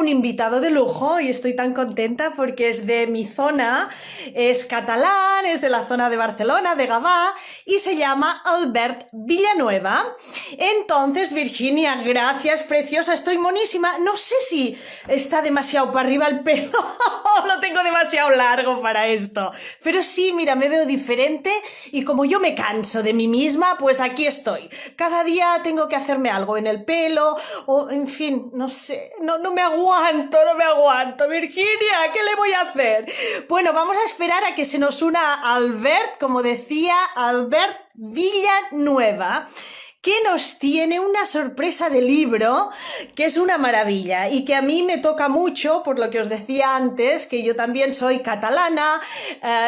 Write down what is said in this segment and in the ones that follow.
un invitado de lujo y estoy tan contenta porque es de mi zona, es catalán, es de la zona de Barcelona, de Gavà, y se llama Albert Villanueva. Entonces, Virginia, gracias, preciosa, estoy monísima. No sé si está demasiado para arriba el pelo o lo tengo demasiado largo para esto, pero sí, mira, me veo diferente y como yo me canso de mí misma, pues aquí estoy. Cada día tengo que hacerme algo en el pelo o, en fin, no sé, no me aguanto, no me aguanto. Virginia, ¿qué le voy a hacer? Bueno, vamos a esperar a que se nos una Albert, como decía, Albert Villanueva, que nos tiene una sorpresa de libro que es una maravilla y que a mí me toca mucho, por lo que os decía antes, que yo también soy catalana,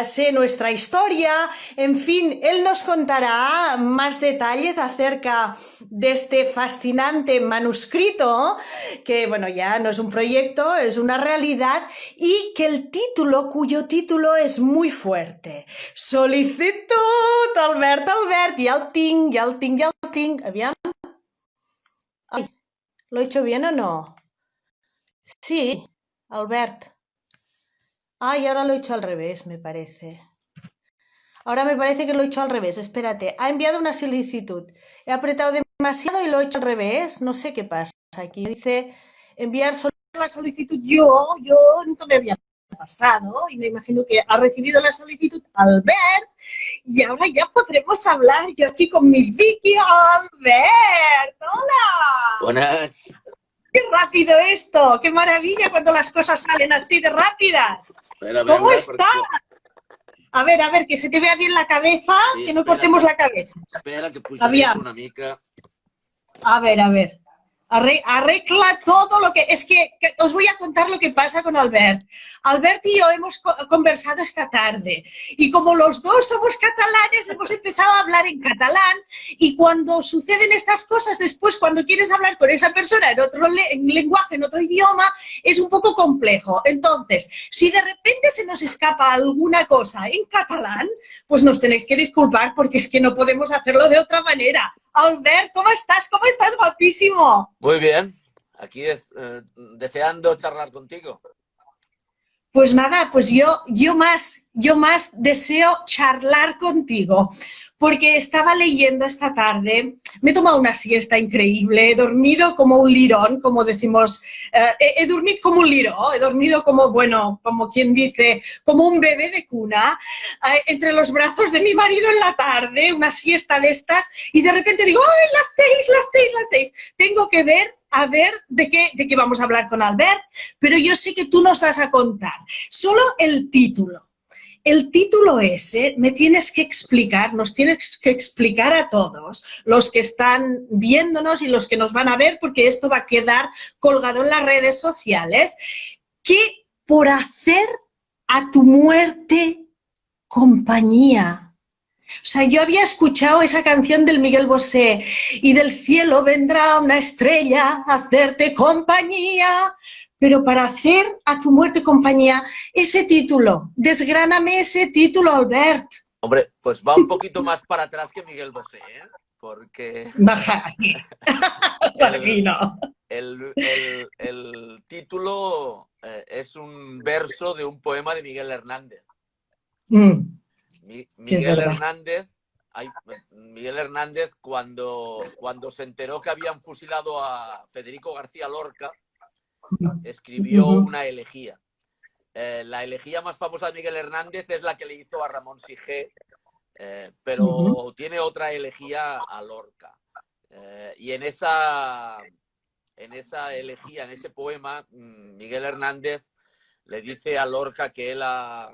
sé nuestra historia, en fin, él nos contará más detalles acerca de este fascinante manuscrito, que bueno, ya no es un proyecto, es una realidad, y que el título, cuyo título es muy fuerte. Sol·licitud, Albert, Albert, ja el tinc, ja el tinc, ja el tinc. Aviam. Ay, ¿lo he hecho bien o no? Sí, Albert. Ay, ahora lo he hecho al revés, me parece. Ahora me parece que lo he hecho al revés. Espérate, ha enviado una solicitud. He apretado demasiado y lo he hecho al revés. No sé qué pasa. Aquí dice enviar la solicitud yo nunca me había pasado y me imagino que ha recibido la solicitud Albert y ahora ya podremos hablar. Yo aquí con mi Vicky. Albert, hola. Buenas. ¡Qué rápido esto! ¡Qué maravilla cuando las cosas salen así de rápidas! ¿Cómo estás? A ver, que se te vea bien la cabeza, sí, que no cortemos la cabeza. Espera, que pujaré una mica. A ver. Arregla todo lo que... Es que os voy a contar lo que pasa con Albert. Albert y yo hemos conversado esta tarde y como los dos somos catalanes, hemos empezado a hablar en catalán y cuando suceden estas cosas, después cuando quieres hablar con esa persona en otro lenguaje, en otro idioma, es un poco complejo. Entonces, si de repente se nos escapa alguna cosa en catalán, pues nos tenéis que disculpar porque es que no podemos hacerlo de otra manera. Albert, ¿cómo estás? ¿Cómo estás, guapísimo? Muy bien, aquí deseando charlar contigo. Pues nada, pues yo más deseo charlar contigo, porque estaba leyendo esta tarde, me he tomado una siesta increíble, he dormido como un lirón, como decimos, he dormido como un liró, he dormido como, bueno, como quien dice, como un bebé de cuna, entre los brazos de mi marido en la tarde, una siesta de estas, y de repente digo, ¡ay, las seis! Tengo que ver a ver de qué vamos a hablar con Albert, pero yo sé que tú nos vas a contar. Solo el título. El título ese me tienes que explicar, nos tienes que explicar a todos, los que están viéndonos y los que nos van a ver, porque esto va a quedar colgado en las redes sociales, que por hacer a tu muerte compañía. O sea, yo había escuchado esa canción del Miguel Bosé y del cielo vendrá una estrella a hacerte compañía, pero para hacer a tu muerte compañía, ese título, desgráname ese título, Albert. Hombre, pues va un poquito más para atrás que Miguel Bosé, ¿eh? Porque... Baja aquí. el título es un verso de un poema de Miguel Hernández. Miguel Hernández, cuando se enteró que habían fusilado a Federico García Lorca, escribió una elegía. La elegía más famosa de Miguel Hernández es la que le hizo a Ramón Sigé, pero tiene otra elegía a Lorca. Y en esa elegía, en ese poema, Miguel Hernández le dice a Lorca que él ha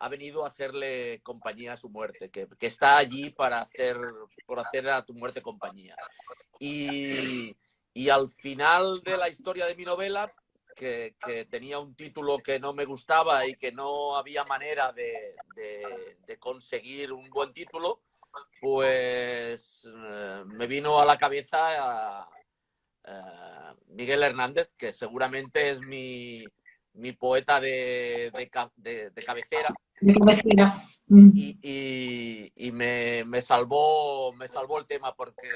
venido a hacerle compañía a su muerte, que está allí por hacer a tu muerte compañía. Y al final de la historia de mi novela, que tenía un título que no me gustaba y que no había manera de conseguir un buen título, pues me vino a la cabeza Miguel Hernández, que seguramente es mi poeta de cabecera. Y me salvó el tema porque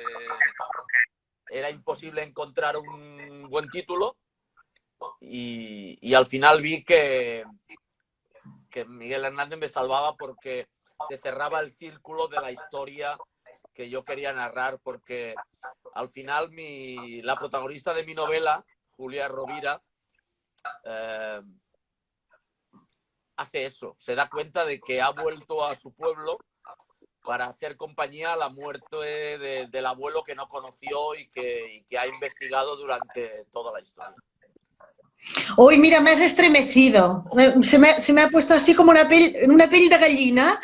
era imposible encontrar un buen título y al final vi que Miguel Hernández me salvaba porque se cerraba el círculo de la historia que yo quería narrar, porque al final la protagonista de mi novela, Julia Rovira, hace eso, se da cuenta de que ha vuelto a su pueblo para hacer compañía a la muerte del abuelo que no conoció y que ha investigado durante toda la historia. Uy, mira, me has estremecido. Se me ha puesto así como una piel de gallina,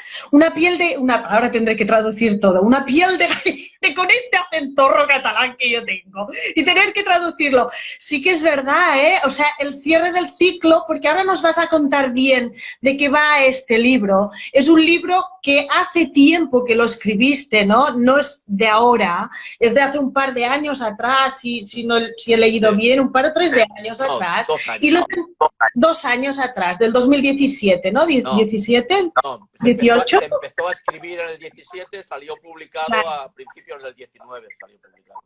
ahora tendré que traducir todo, una piel de gallina con este acentorro catalán que yo tengo y tener que traducirlo. Sí que es verdad, ¿eh? O sea, el cierre del ciclo, porque ahora nos vas a contar bien de qué va este libro. Es un libro que hace tiempo que lo escribiste, ¿no? No es de ahora, es de hace un par de años atrás, si he leído bien, un par o tres de años atrás. 2 años. Y 2 años atrás, del 2017, ¿no? ¿17? No, ¿18? Se empezó a escribir en el 17, salió publicado a principios del 19. Salió publicado.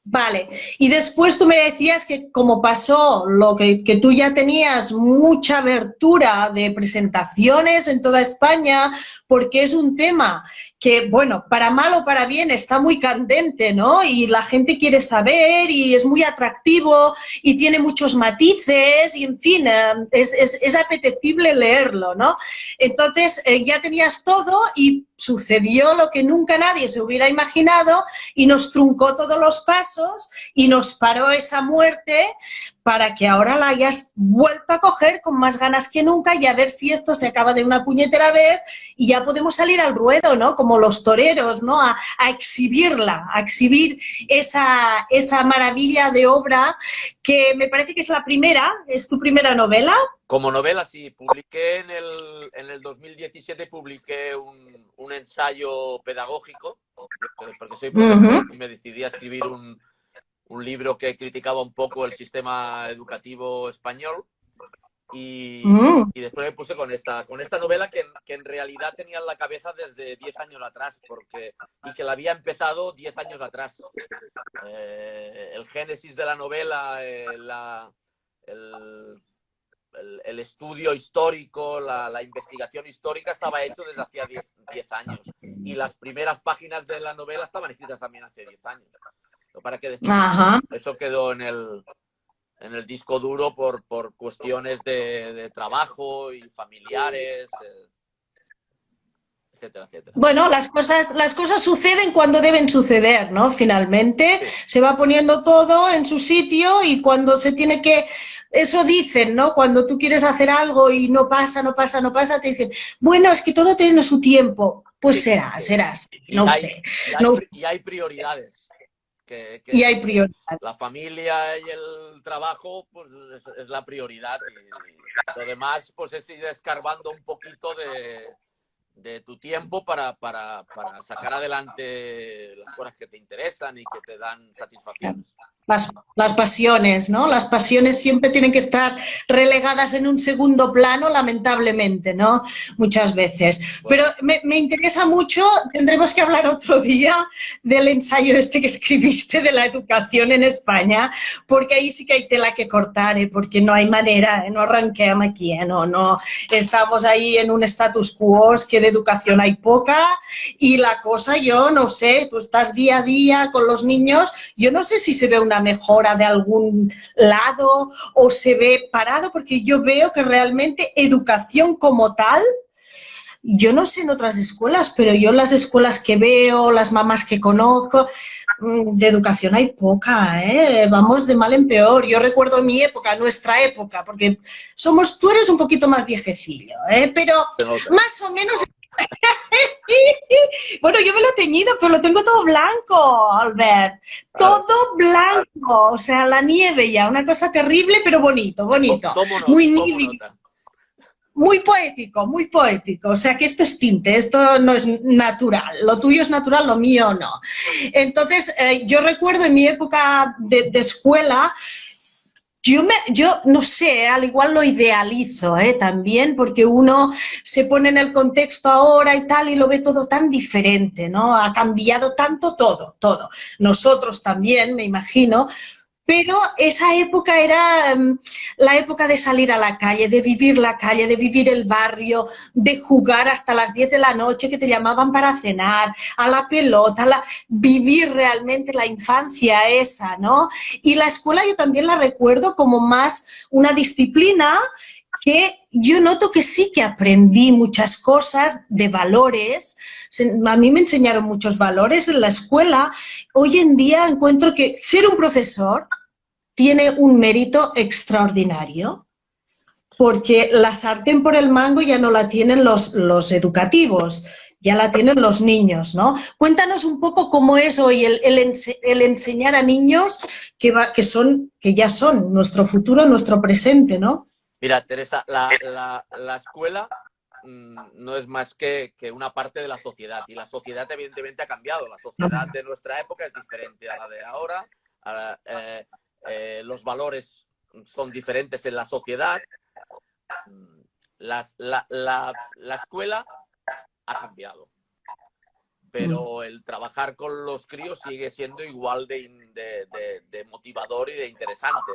Vale, y después tú me decías que como pasó lo que tú ya tenías mucha abertura de presentaciones en toda España, porque es un tema que, bueno, para mal o para bien está muy candente, ¿no? Y la gente quiere saber y es muy atractivo y tiene muchos matices y, en fin, es apetecible leerlo, ¿no? Entonces, ya tenías todo y sucedió lo que nunca nadie se hubiera imaginado y nos truncó todos los pasos y nos paró esa muerte para que ahora la hayas vuelto a coger con más ganas que nunca y a ver si esto se acaba de una puñetera vez y ya podemos salir al ruedo, ¿no? Como los toreros, ¿no? A exhibirla, a exhibir esa maravilla de obra que me parece que es la primera, ¿es tu primera novela? Como novela, sí. Publiqué en el 2017 publiqué un ensayo pedagógico, porque soy profesor y me decidí a escribir un libro que criticaba un poco el sistema educativo español y después me puse con esta novela que en realidad tenía en la cabeza desde 10 años atrás y que la había empezado 10 años atrás. El génesis de la novela, el estudio histórico, la investigación histórica estaba hecho desde hacía 10 años y las primeras páginas de la novela estaban escritas también hace 10 años. Para que después eso quedó en el disco duro por cuestiones de trabajo y familiares, etcétera, etcétera. Bueno, las cosas suceden cuando deben suceder, ¿no? Finalmente se va poniendo todo en su sitio y cuando se tiene que... Eso dicen, ¿no? Cuando tú quieres hacer algo y no pasa, te dicen, bueno, es que todo tiene su tiempo. Pues será así, no sé. Y hay prioridades. Y hay prioridades. La familia y el trabajo, pues es la prioridad. Y lo demás, pues es ir escarbando un poquito de tu tiempo para sacar adelante las cosas que te interesan y que te dan satisfacciones. Las pasiones, ¿no? Las pasiones siempre tienen que estar relegadas en un segundo plano, lamentablemente, ¿no? Muchas veces. Pero me interesa mucho, tendremos que hablar otro día del ensayo este que escribiste de la educación en España, porque ahí sí que hay tela que cortar, porque no hay manera, no arranquem aquí, no estamos ahí en un status quo, que de educación hay poca y la cosa, yo no sé, tú estás día a día con los niños, yo no sé si se ve una mejora de algún lado o se ve parado, porque yo veo que realmente educación como tal, yo no sé en otras escuelas, pero yo en las escuelas que veo, las mamás que conozco, de educación hay poca, vamos de mal en peor. Yo recuerdo mi época, nuestra época, porque tú eres un poquito más viejecillo, pero más o menos... Bueno, yo me lo he teñido, pero lo tengo todo blanco, Albert. Todo blanco, o sea, la nieve ya, una cosa terrible, pero bonito. Muy nívido. Muy poético, o sea que esto es tinte, esto no es natural, lo tuyo es natural, lo mío no. Entonces, yo recuerdo en mi época de escuela, yo no sé, al igual lo idealizo también, porque uno se pone en el contexto ahora y tal y lo ve todo tan diferente, ¿no? Ha cambiado tanto todo. Nosotros también, me imagino, Pero esa época era la época de salir a la calle, de vivir el barrio, de jugar hasta las 10 de la noche que te llamaban para cenar, a la pelota, vivir realmente la infancia esa, ¿no? Y la escuela yo también la recuerdo como más una disciplina que yo noto que sí que aprendí muchas cosas de valores. A mí me enseñaron muchos valores en la escuela. Hoy en día encuentro que ser un profesor tiene un mérito extraordinario, porque la sartén por el mango ya no la tienen los educativos, ya la tienen los niños, ¿no? Cuéntanos un poco cómo es hoy el enseñar a niños que ya son nuestro futuro, nuestro presente, ¿no? Mira, Teresa, la escuela no es más que una parte de la sociedad, y la sociedad evidentemente ha cambiado. La sociedad de nuestra época es diferente a la de ahora, los valores son diferentes en la sociedad. La escuela ha cambiado, pero el trabajar con los críos sigue siendo igual de motivador y de interesante.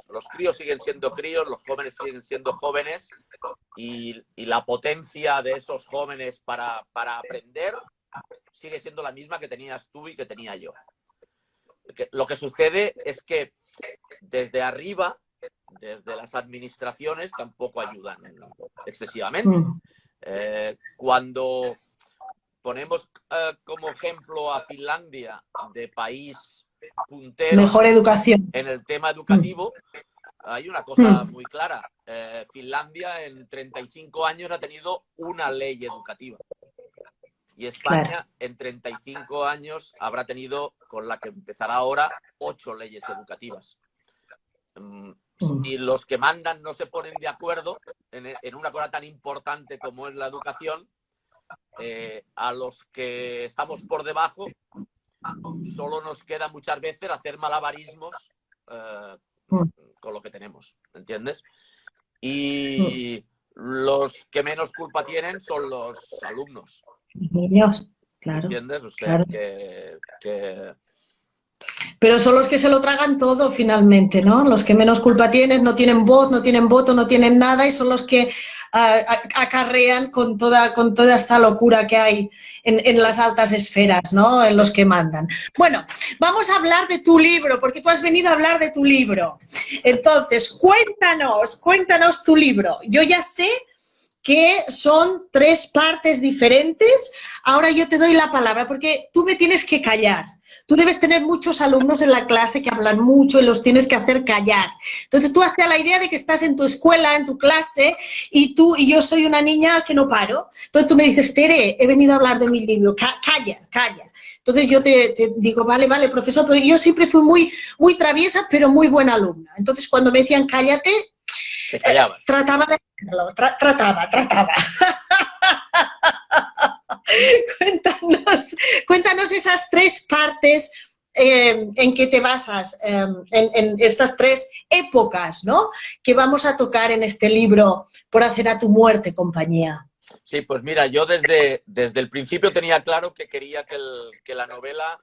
Los críos siguen siendo críos, los jóvenes siguen siendo jóvenes, y la potencia de esos jóvenes para aprender sigue siendo la misma que tenías tú y que tenía yo. Lo que sucede es que desde arriba, desde las administraciones, tampoco ayudan excesivamente. Cuando ponemos como ejemplo a Finlandia de país puntero, mejor educación en el tema educativo, hay una cosa muy clara. Finlandia en 35 años ha tenido una ley educativa. Y España en 35 años habrá tenido, con la que empezará ahora, 8 leyes educativas. Si los que mandan no se ponen de acuerdo en una cosa tan importante como es la educación, a los que estamos por debajo solo nos queda muchas veces hacer malabarismos con lo que tenemos, ¿entiendes? Y los que menos culpa tienen son los alumnos. Niños, claro. ¿Entiendes? O sea, claro. Pero son los que se lo tragan todo finalmente, ¿no? Los que menos culpa tienen, no tienen voz, no tienen voto, no tienen nada, y son los que acarrean con toda esta locura que hay en las altas esferas, ¿no? En los que mandan. Bueno, vamos a hablar de tu libro, porque tú has venido a hablar de tu libro. Entonces, cuéntanos tu libro. Yo ya sé que son 3 partes diferentes. Ahora yo te doy la palabra, porque tú me tienes que callar. Tú debes tener muchos alumnos en la clase que hablan mucho y los tienes que hacer callar. Entonces tú hazte a la idea de que estás en tu escuela, en tu clase, y yo soy una niña que no paro. Entonces tú me dices, Tere, he venido a hablar de mi libro, calla. Entonces yo te digo, vale, profesor, pero yo siempre fui muy traviesa, pero muy buena alumna. Entonces cuando me decían cállate, trataba de hacerlo, trataba. Cuéntanos esas 3 partes en que te basas, en estas 3 épocas, ¿no?, que vamos a tocar en este libro, Por hacer a tu muerte compañía. Sí, pues mira, yo desde el principio tenía claro que quería que la novela,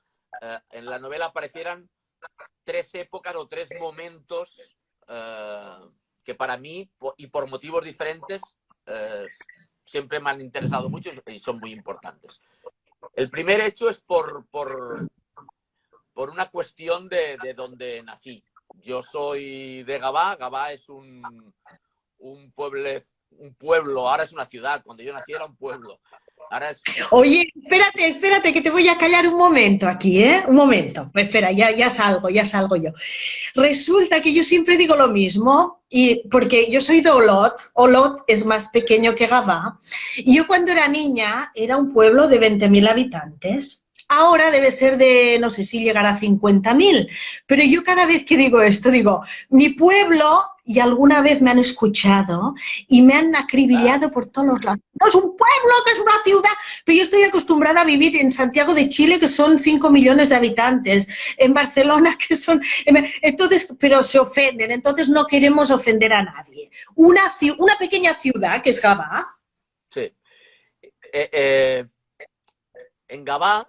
en la novela aparecieran 3 épocas o 3 momentos que para mí, y por motivos diferentes, siempre me han interesado mucho y son muy importantes. El primer hecho es por una cuestión de donde nací. Yo soy de Gavà. Gavà es un pueblo, ahora es una ciudad. Cuando yo nací era un pueblo. Ahora es... Oye, espérate, que te voy a callar un momento aquí, ¿eh? Un momento. Espera, ya salgo yo. Resulta que yo siempre digo lo mismo, porque yo soy de Olot. Olot es más pequeño que Gavà. Y yo cuando era niña era un pueblo de 20.000 habitantes. Ahora debe ser de, no sé si llegará a 50.000. Pero yo cada vez que digo esto, digo, mi pueblo, y alguna vez me han escuchado y me han acribillado por todos los lados. No es un pueblo, que es una ciudad. Pero yo estoy acostumbrada a vivir en Santiago de Chile, que son 5 millones de habitantes, en Barcelona, que son... Entonces, pero se ofenden, entonces no queremos ofender a nadie. Una pequeña ciudad, que es Gavà. Sí. En Gavà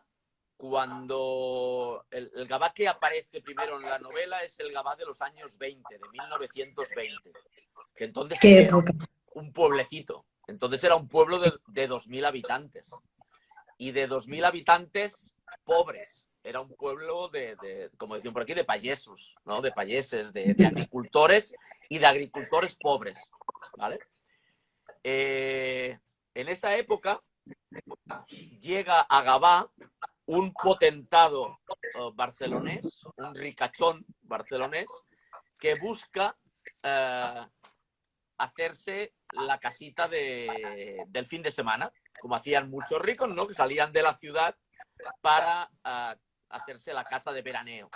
cuando el Gavà que aparece primero en la novela es el Gavà de los años 20, de 1920, que entonces Qué era época. un pueblecito, entonces era un pueblo de 2.000 habitantes, y de 2.000 habitantes pobres. Era un pueblo como decían por aquí, de payesos, ¿no? De payeses, de agricultores y de agricultores pobres, ¿vale? En esa época llega a Gavà un potentado barcelonés, un ricachón barcelonés, que busca hacerse la casita del fin de semana, como hacían muchos ricos, ¿no? Que salían de la ciudad para hacerse la casa de veraneo.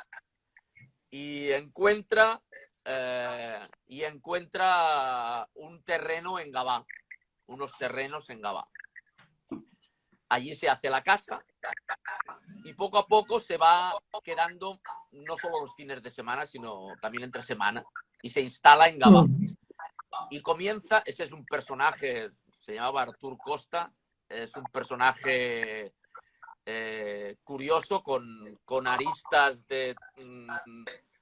Y encuentra un terreno en Gavà, unos terrenos en Gavà. Allí se hace la casa y poco a poco se va quedando no solo los fines de semana, sino también entre semana, y se instala en Gavà. Y comienza, ese es un personaje, se llamaba Artur Costa, es un personaje curioso, con aristas de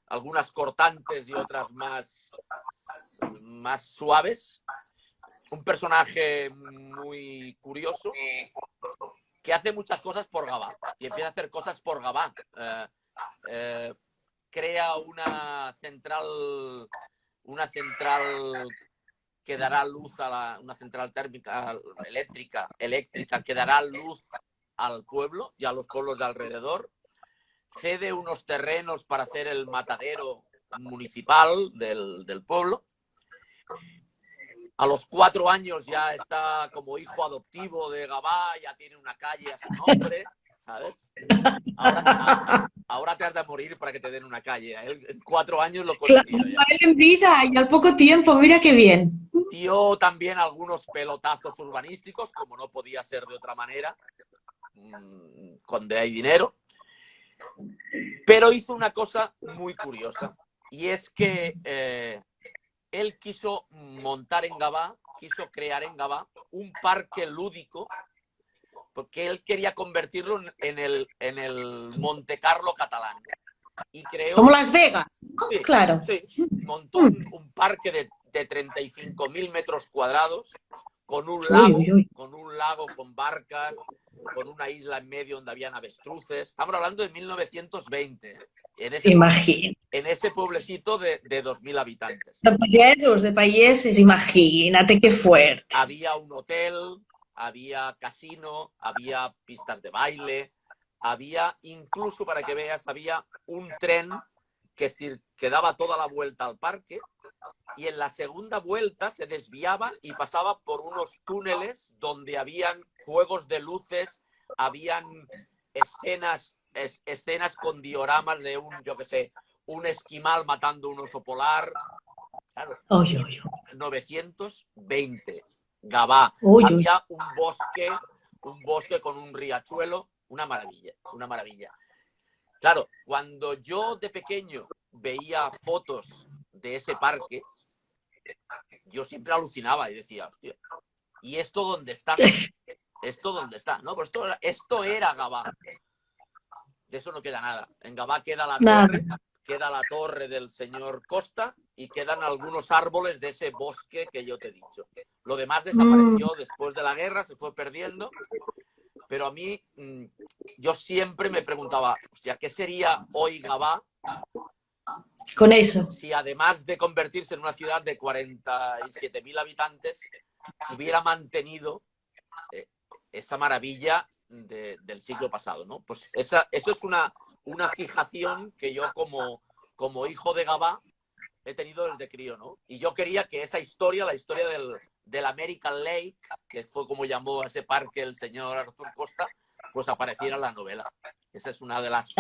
algunas cortantes y otras más suaves. Un personaje muy curioso que hace muchas cosas por Gavà y empieza a hacer cosas por Gavà. Crea una central que dará luz una central térmica eléctrica que dará luz al pueblo y a los pueblos de alrededor. Cede unos terrenos para hacer el matadero municipal del pueblo. A los 4 años ya está como hijo adoptivo de Gavà, ya tiene una calle a su nombre, ¿sabes? Ahora te has de morir para que te den una calle. Él en 4 años lo consiguió. Claro, él en vida y al poco tiempo, mira qué bien. Dio también algunos pelotazos urbanísticos, como no podía ser de otra manera, cuando hay dinero. Pero hizo una cosa muy curiosa, y es que él quiso montar en Gavà, quiso crear en Gavà un parque lúdico, porque él quería convertirlo en el Monte Carlo catalán. Y creó, como Las Vegas, sí, claro. Sí, montó un parque de 35.000 metros cuadrados, con un lago, con barcas, con una isla en medio donde habían avestruces. Estamos hablando de 1920, en ese pueblecito de 2.000 habitantes. De países, imagínate qué fuerte. Había un hotel, había casino, había pistas de baile, había, incluso para que veas, había un tren que daba toda la vuelta al parque, y en la segunda vuelta se desviaba y pasaba por unos túneles donde habían juegos de luces, habían escenas con dioramas de un esquimal matando un oso polar. Claro, 920, Gavà. Había un bosque con un riachuelo, una maravilla. Claro, cuando yo de pequeño veía fotos de ese parque, yo siempre alucinaba y decía, hostia, ¿y esto dónde está? ¿Esto dónde está? No, pues esto era Gavà. De eso no queda nada. En Gavà queda la torre del señor Costa y quedan algunos árboles de ese bosque que yo te he dicho. Lo demás desapareció después de la guerra, se fue perdiendo. Pero a mí, yo siempre me preguntaba, hostia, ¿qué sería hoy Gavà con eso? Si además de convertirse en una ciudad de 47.000 habitantes, hubiera mantenido esa maravilla del siglo pasado, ¿no? Pues eso es una fijación que yo como hijo de Gavà he tenido desde crío, ¿no? Y yo quería que esa historia, la historia del American Lake, que fue como llamó a ese parque el señor Artur Costa, pues apareciera en la novela. Esa es una de las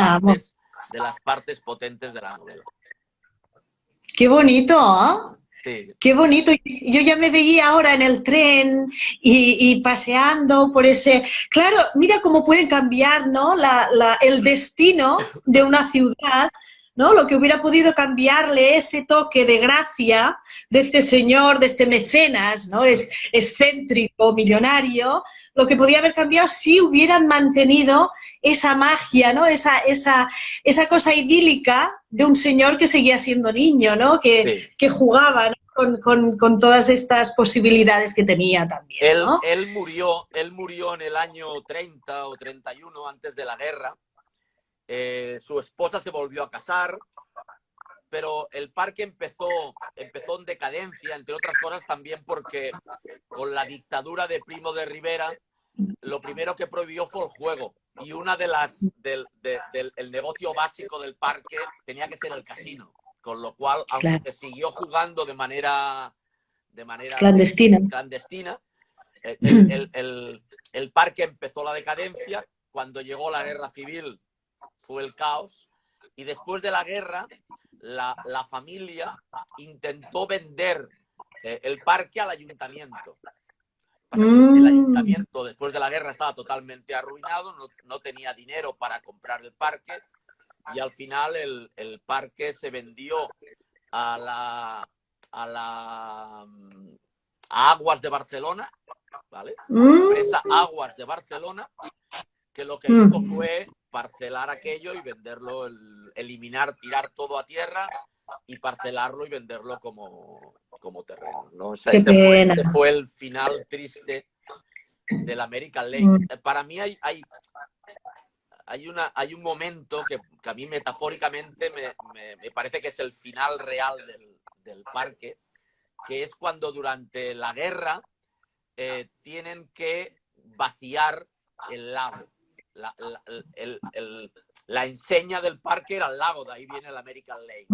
partes potentes de la novela. ¡Qué bonito! ¿Eh? Sí. ¡Qué bonito! Yo ya me veía ahora en el tren y paseando por ese... Claro, mira cómo pueden cambiar, ¿no? El destino de una ciudad ¿no? Lo que hubiera podido cambiarle ese toque de gracia de este señor, de este mecenas, ¿no? Es excéntrico, millonario, lo que podía haber cambiado si hubieran mantenido esa magia, ¿no? Esa cosa idílica de un señor que seguía siendo niño, ¿no? Sí. Que jugaba, ¿no? Con todas estas posibilidades que tenía también, ¿no? Él murió en el año 30 o 31 antes de la guerra. Su esposa se volvió a casar, pero el parque empezó en decadencia, entre otras cosas también porque con la dictadura de Primo de Rivera, lo primero que prohibió fue el juego. Y una de el negocio básico del parque tenía que ser el casino. Con lo cual, aunque Claro. siguió jugando de manera Clandestina. el parque empezó la decadencia. Cuando llegó la guerra civil fue el caos. Y después de la guerra, la familia intentó vender el parque al ayuntamiento. El ayuntamiento después de la guerra estaba totalmente arruinado, no tenía dinero para comprar el parque. Y al final el parque se vendió a Aguas de Barcelona, ¿vale? La empresa Aguas de Barcelona, que lo que hizo fue parcelar aquello y venderlo, tirar todo a tierra y parcelarlo y venderlo como terreno, ¿no? O sea, este fue el final triste del American Lake. Para mí hay un momento que a mí metafóricamente me parece que es el final real del parque, que es cuando durante la guerra tienen que vaciar el lago. La enseña del parque era el lago, de ahí viene el American Lake.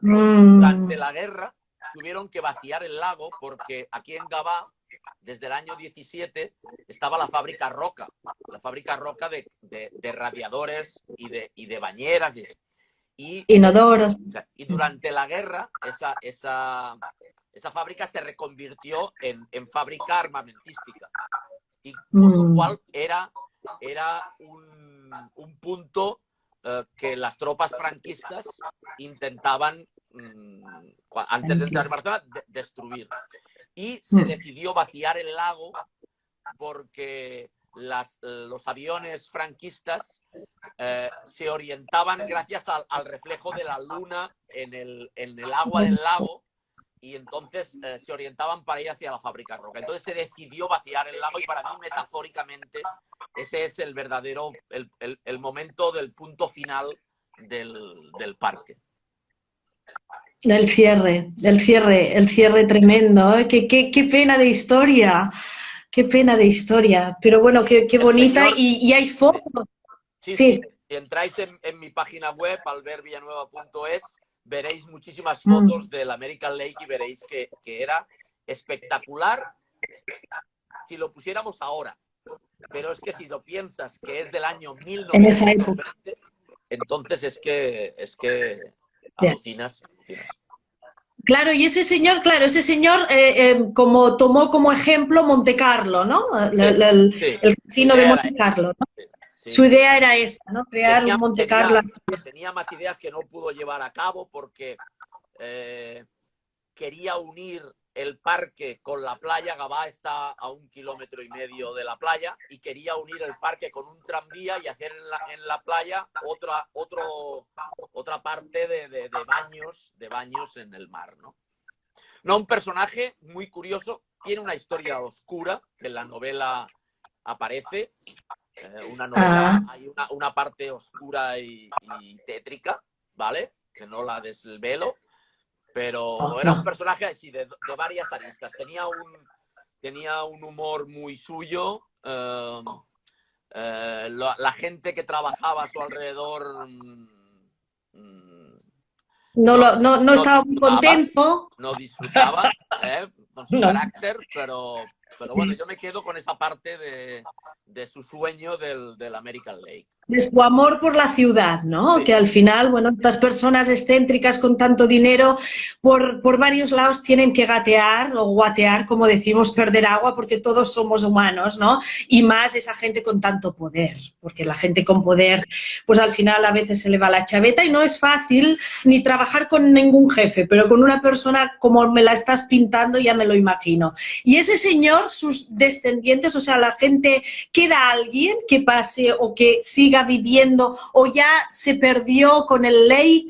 Durante la guerra tuvieron que vaciar el lago porque aquí en Gavà, desde el año 17, estaba la fábrica Roca de radiadores y de bañeras. Inodoros. Y durante la guerra, esa fábrica se reconvirtió en fábrica armamentística. Y con lo cual era un punto que las tropas franquistas intentaban, antes de entrar en Barcelona, destruir. Y se decidió vaciar el lago porque los aviones franquistas se orientaban gracias al reflejo de la luna en el agua del lago, y entonces se orientaban para ir hacia la fábrica Roca. Entonces se decidió vaciar el lago y para mí, metafóricamente, ese es el verdadero, el momento del punto final del parque. El cierre tremendo, ¿eh? Qué pena de historia, qué pena de historia. Pero bueno, qué bonita, señor, y hay fotos. Sí. Si entráis en mi página web, albertvillanueva.es, veréis muchísimas fotos del American Lake y veréis que era espectacular si lo pusiéramos ahora. Pero es que si lo piensas que es del año 1920, en esa época, entonces es que alucinas. Claro, y ese señor, como tomó como ejemplo Monte Carlo, ¿no? El casino de Monte Carlo, ¿no? Sí. Su idea era esa, ¿no? Crear un Monte Carlo. Tenía más ideas que no pudo llevar a cabo porque quería unir el parque con la playa. Gavà está a 1,5 kilómetros de la playa, y quería unir el parque con un tranvía y hacer en la playa otra parte de baños en el mar, ¿no? Un personaje muy curioso, tiene una historia oscura que en la novela aparece. Hay una parte oscura y tétrica, ¿vale? Que no la desvelo, pero era un personaje así de varias aristas. Tenía un humor muy suyo. La gente que trabajaba a su alrededor no estaba muy contento. No disfrutaba con su carácter, pero Pero bueno, yo me quedo con esa parte de su sueño del American Lake. De su amor por la ciudad, ¿no? Sí. Que al final, bueno, estas personas excéntricas con tanto dinero por varios lados tienen que gatear o guatear, como decimos, perder agua, porque todos somos humanos, ¿no? Y más esa gente con tanto poder, porque la gente con poder, pues al final a veces se le va la chaveta y no es fácil ni trabajar con ningún jefe, pero con una persona como me la estás pintando ya me lo imagino. Y ese señor, sus descendientes, o sea, la gente, ¿queda alguien que pase o que siga viviendo o ya se perdió con el lake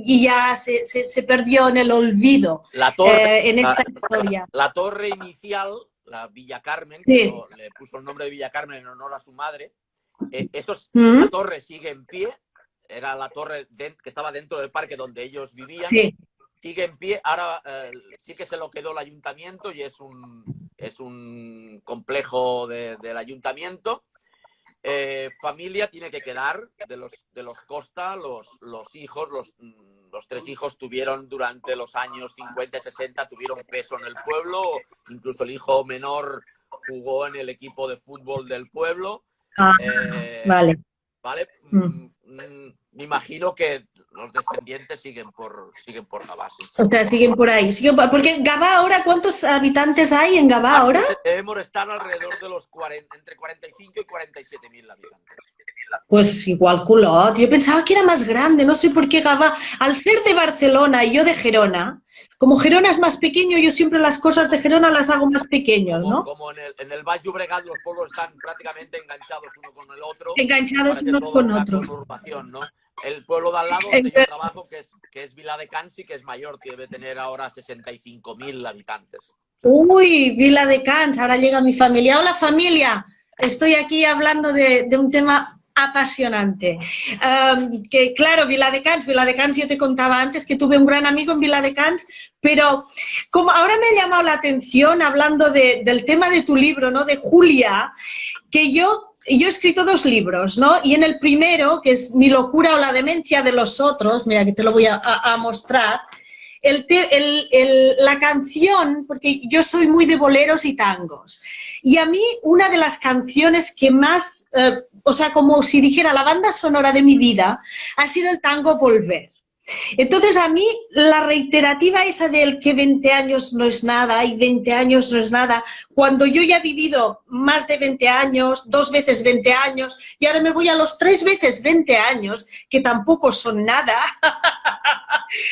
y ya se perdió en el olvido La torre, en esta historia? La torre inicial, la Villa Carmen, Sí. que le puso el nombre de Villa Carmen en honor a su madre, la torre sigue en pie, era la torre que estaba dentro del parque donde ellos vivían. Sí. Sigue en pie, ahora sí que se lo quedó el ayuntamiento y es un complejo del ayuntamiento. Familia tiene que quedar de los Costa, los hijos, los tres hijos tuvieron durante los años 50 y 60, tuvieron peso en el pueblo, incluso el hijo menor jugó en el equipo de fútbol del pueblo. Vale. ¿Vale? Me imagino que los descendientes siguen por Gavà. Sí. O sea, siguen por ahí. Porque Gavà ahora, ¿cuántos habitantes hay en Gavà ahora? Debemos estar alrededor de los entre 45 y 47.000 habitantes. Pues igual culot. Yo pensaba que era más grande, no sé por qué Gavà. Al ser de Barcelona y yo de Gerona, como Gerona es más pequeño, yo siempre las cosas de Gerona las hago más pequeños, ¿no? Como en el Baix Llobregat los pueblos están prácticamente enganchados uno con el otro. Enganchados unos con otros. Conurbación, ¿no? El pueblo de al lado donde yo trabajo, que es Viladecans, sí que es mayor, que debe tener ahora 65.000 habitantes. Uy, Viladecans, ahora llega mi familia. Hola familia, estoy aquí hablando de un tema apasionante. Que claro, Viladecans, yo te contaba antes que tuve un gran amigo en Viladecans, pero como ahora me ha llamado la atención hablando del tema de tu libro, ¿no? De Julia, que yo he escrito 2 libros, ¿no? Y en el primero, que es Mi locura o la demencia de los otros, mira que te lo voy a mostrar, la canción, porque yo soy muy de boleros y tangos, y a mí una de las canciones que más, o sea, como si dijera la banda sonora de mi vida, ha sido el tango Volver. Entonces a mí la reiterativa esa del que 20 años no es nada y 20 años no es nada, cuando yo ya he vivido más de 20 años, 2 veces 20 años y ahora me voy a los 3 veces 20 años, que tampoco son nada.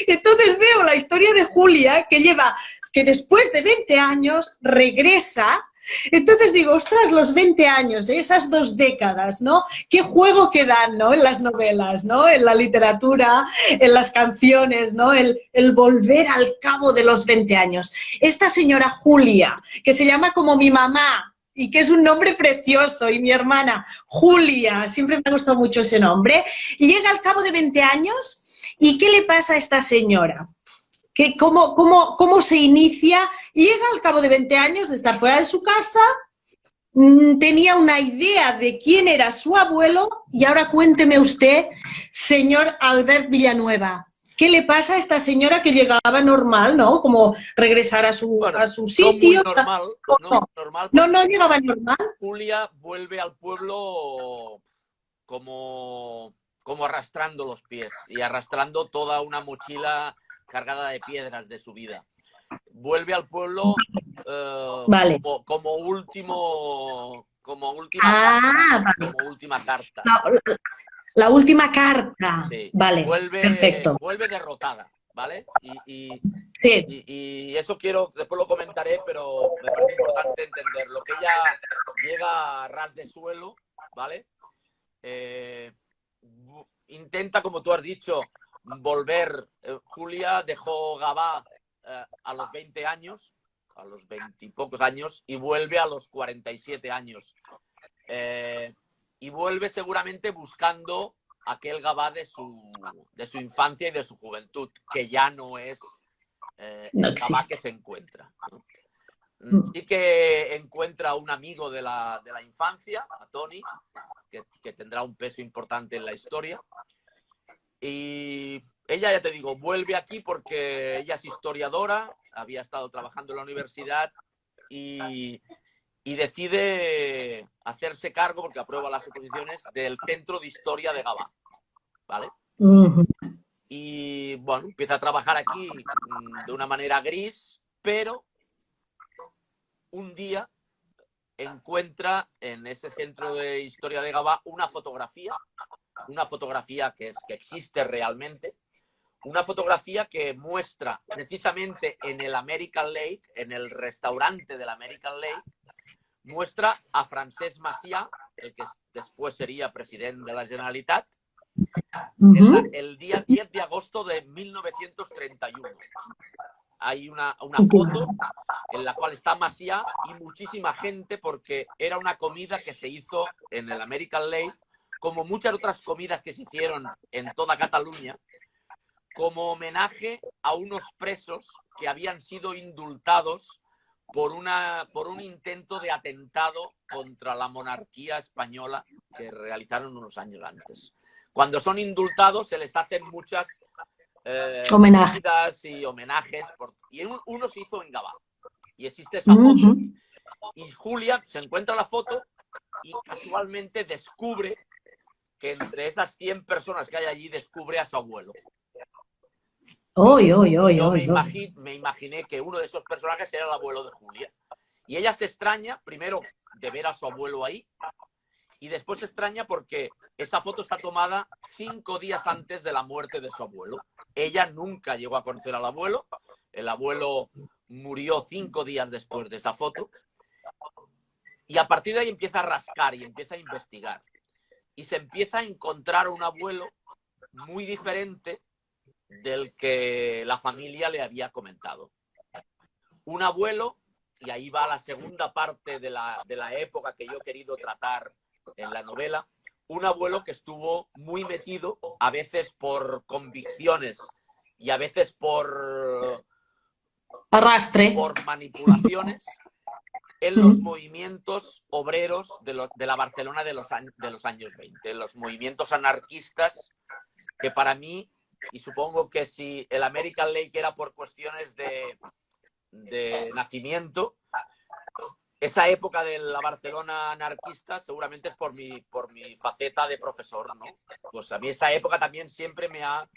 Entonces veo la historia de Julia que después de 20 años regresa. Entonces digo, ostras, los 20 años, esas 2 décadas, ¿no? Qué juego que dan, ¿no? En las novelas, ¿no? En la literatura, en las canciones, ¿no? El volver al cabo de los 20 años. Esta señora Julia, que se llama como mi mamá, y que es un nombre precioso, y mi hermana Julia, siempre me ha gustado mucho ese nombre, llega al cabo de 20 años, ¿y qué le pasa a esta señora? ¿Cómo se inicia? Llega al cabo de 20 años de estar fuera de su casa, tenía una idea de quién era su abuelo y ahora cuénteme usted, señor Albert Villanueva, ¿qué le pasa a esta señora que llegaba normal, ¿no? Como regresar a su sitio. No llegaba normal. Julia vuelve al pueblo como arrastrando los pies y arrastrando toda una mochila cargada de piedras de su vida. Vuelve al pueblo vale. como última carta. La última carta. Sí. Vale, perfecto. Vuelve derrotada, ¿vale? Sí. Y eso después lo comentaré, pero me parece importante entenderlo, que ella llega a ras de suelo, ¿vale? Intenta, como tú has dicho, volver. Julia dejó Gavà a los 20 años, a los 20 y pocos años, y vuelve a los 47 años. Y vuelve seguramente buscando aquel Gavà de su infancia y de su juventud, que ya no es el Gavà que se encuentra, ¿no? Sí que encuentra un amigo de la infancia, a Toni, que tendrá un peso importante en la historia. Y ella, ya te digo, vuelve aquí porque ella es historiadora, había estado trabajando en la universidad y decide hacerse cargo, porque aprueba las oposiciones, del Centro de Historia de Gavà, ¿vale? Y bueno, empieza a trabajar aquí de una manera gris, pero un día encuentra en ese Centro de Historia de Gavà una fotografía que existe realmente, una fotografía que muestra precisamente en el American Lake, en el restaurante del American Lake, muestra a Francesc Macià, el que después sería presidente de la Generalitat, el día 10 de agosto de 1931. Hay una foto en la cual está Macià y muchísima gente, porque era una comida que se hizo en el American Lake, como muchas otras comidas que se hicieron en toda Cataluña, como homenaje a unos presos que habían sido indultados por un intento de atentado contra la monarquía española que realizaron unos años antes. Cuando son indultados se les hacen muchas comidas y homenajes. Y uno se hizo en Gavà. Y existe esa foto. Y Julia se encuentra la foto y casualmente descubre que entre esas 100 personas que hay allí descubre a su abuelo. Yo me imaginé que uno de esos personajes era el abuelo de Julia. Y ella se extraña, primero, de ver a su abuelo ahí, y después se extraña porque esa foto está tomada 5 días antes de la muerte de su abuelo. Ella nunca llegó a conocer al abuelo. El abuelo murió 5 días después de esa foto. Y a partir de ahí empieza a rascar y empieza a investigar. Y se empieza a encontrar un abuelo muy diferente del que la familia le había comentado. Un abuelo, y ahí va la segunda parte de la época que yo he querido tratar en la novela, un abuelo que estuvo muy metido, a veces por convicciones y a veces por arrastre, por manipulaciones, en los movimientos obreros de la Barcelona de los años 20, los movimientos anarquistas, que para mí, y supongo que si el American Lake era por cuestiones de nacimiento, esa época de la Barcelona anarquista seguramente es por mi faceta de profesor, ¿no? Pues a mí esa época también siempre me ha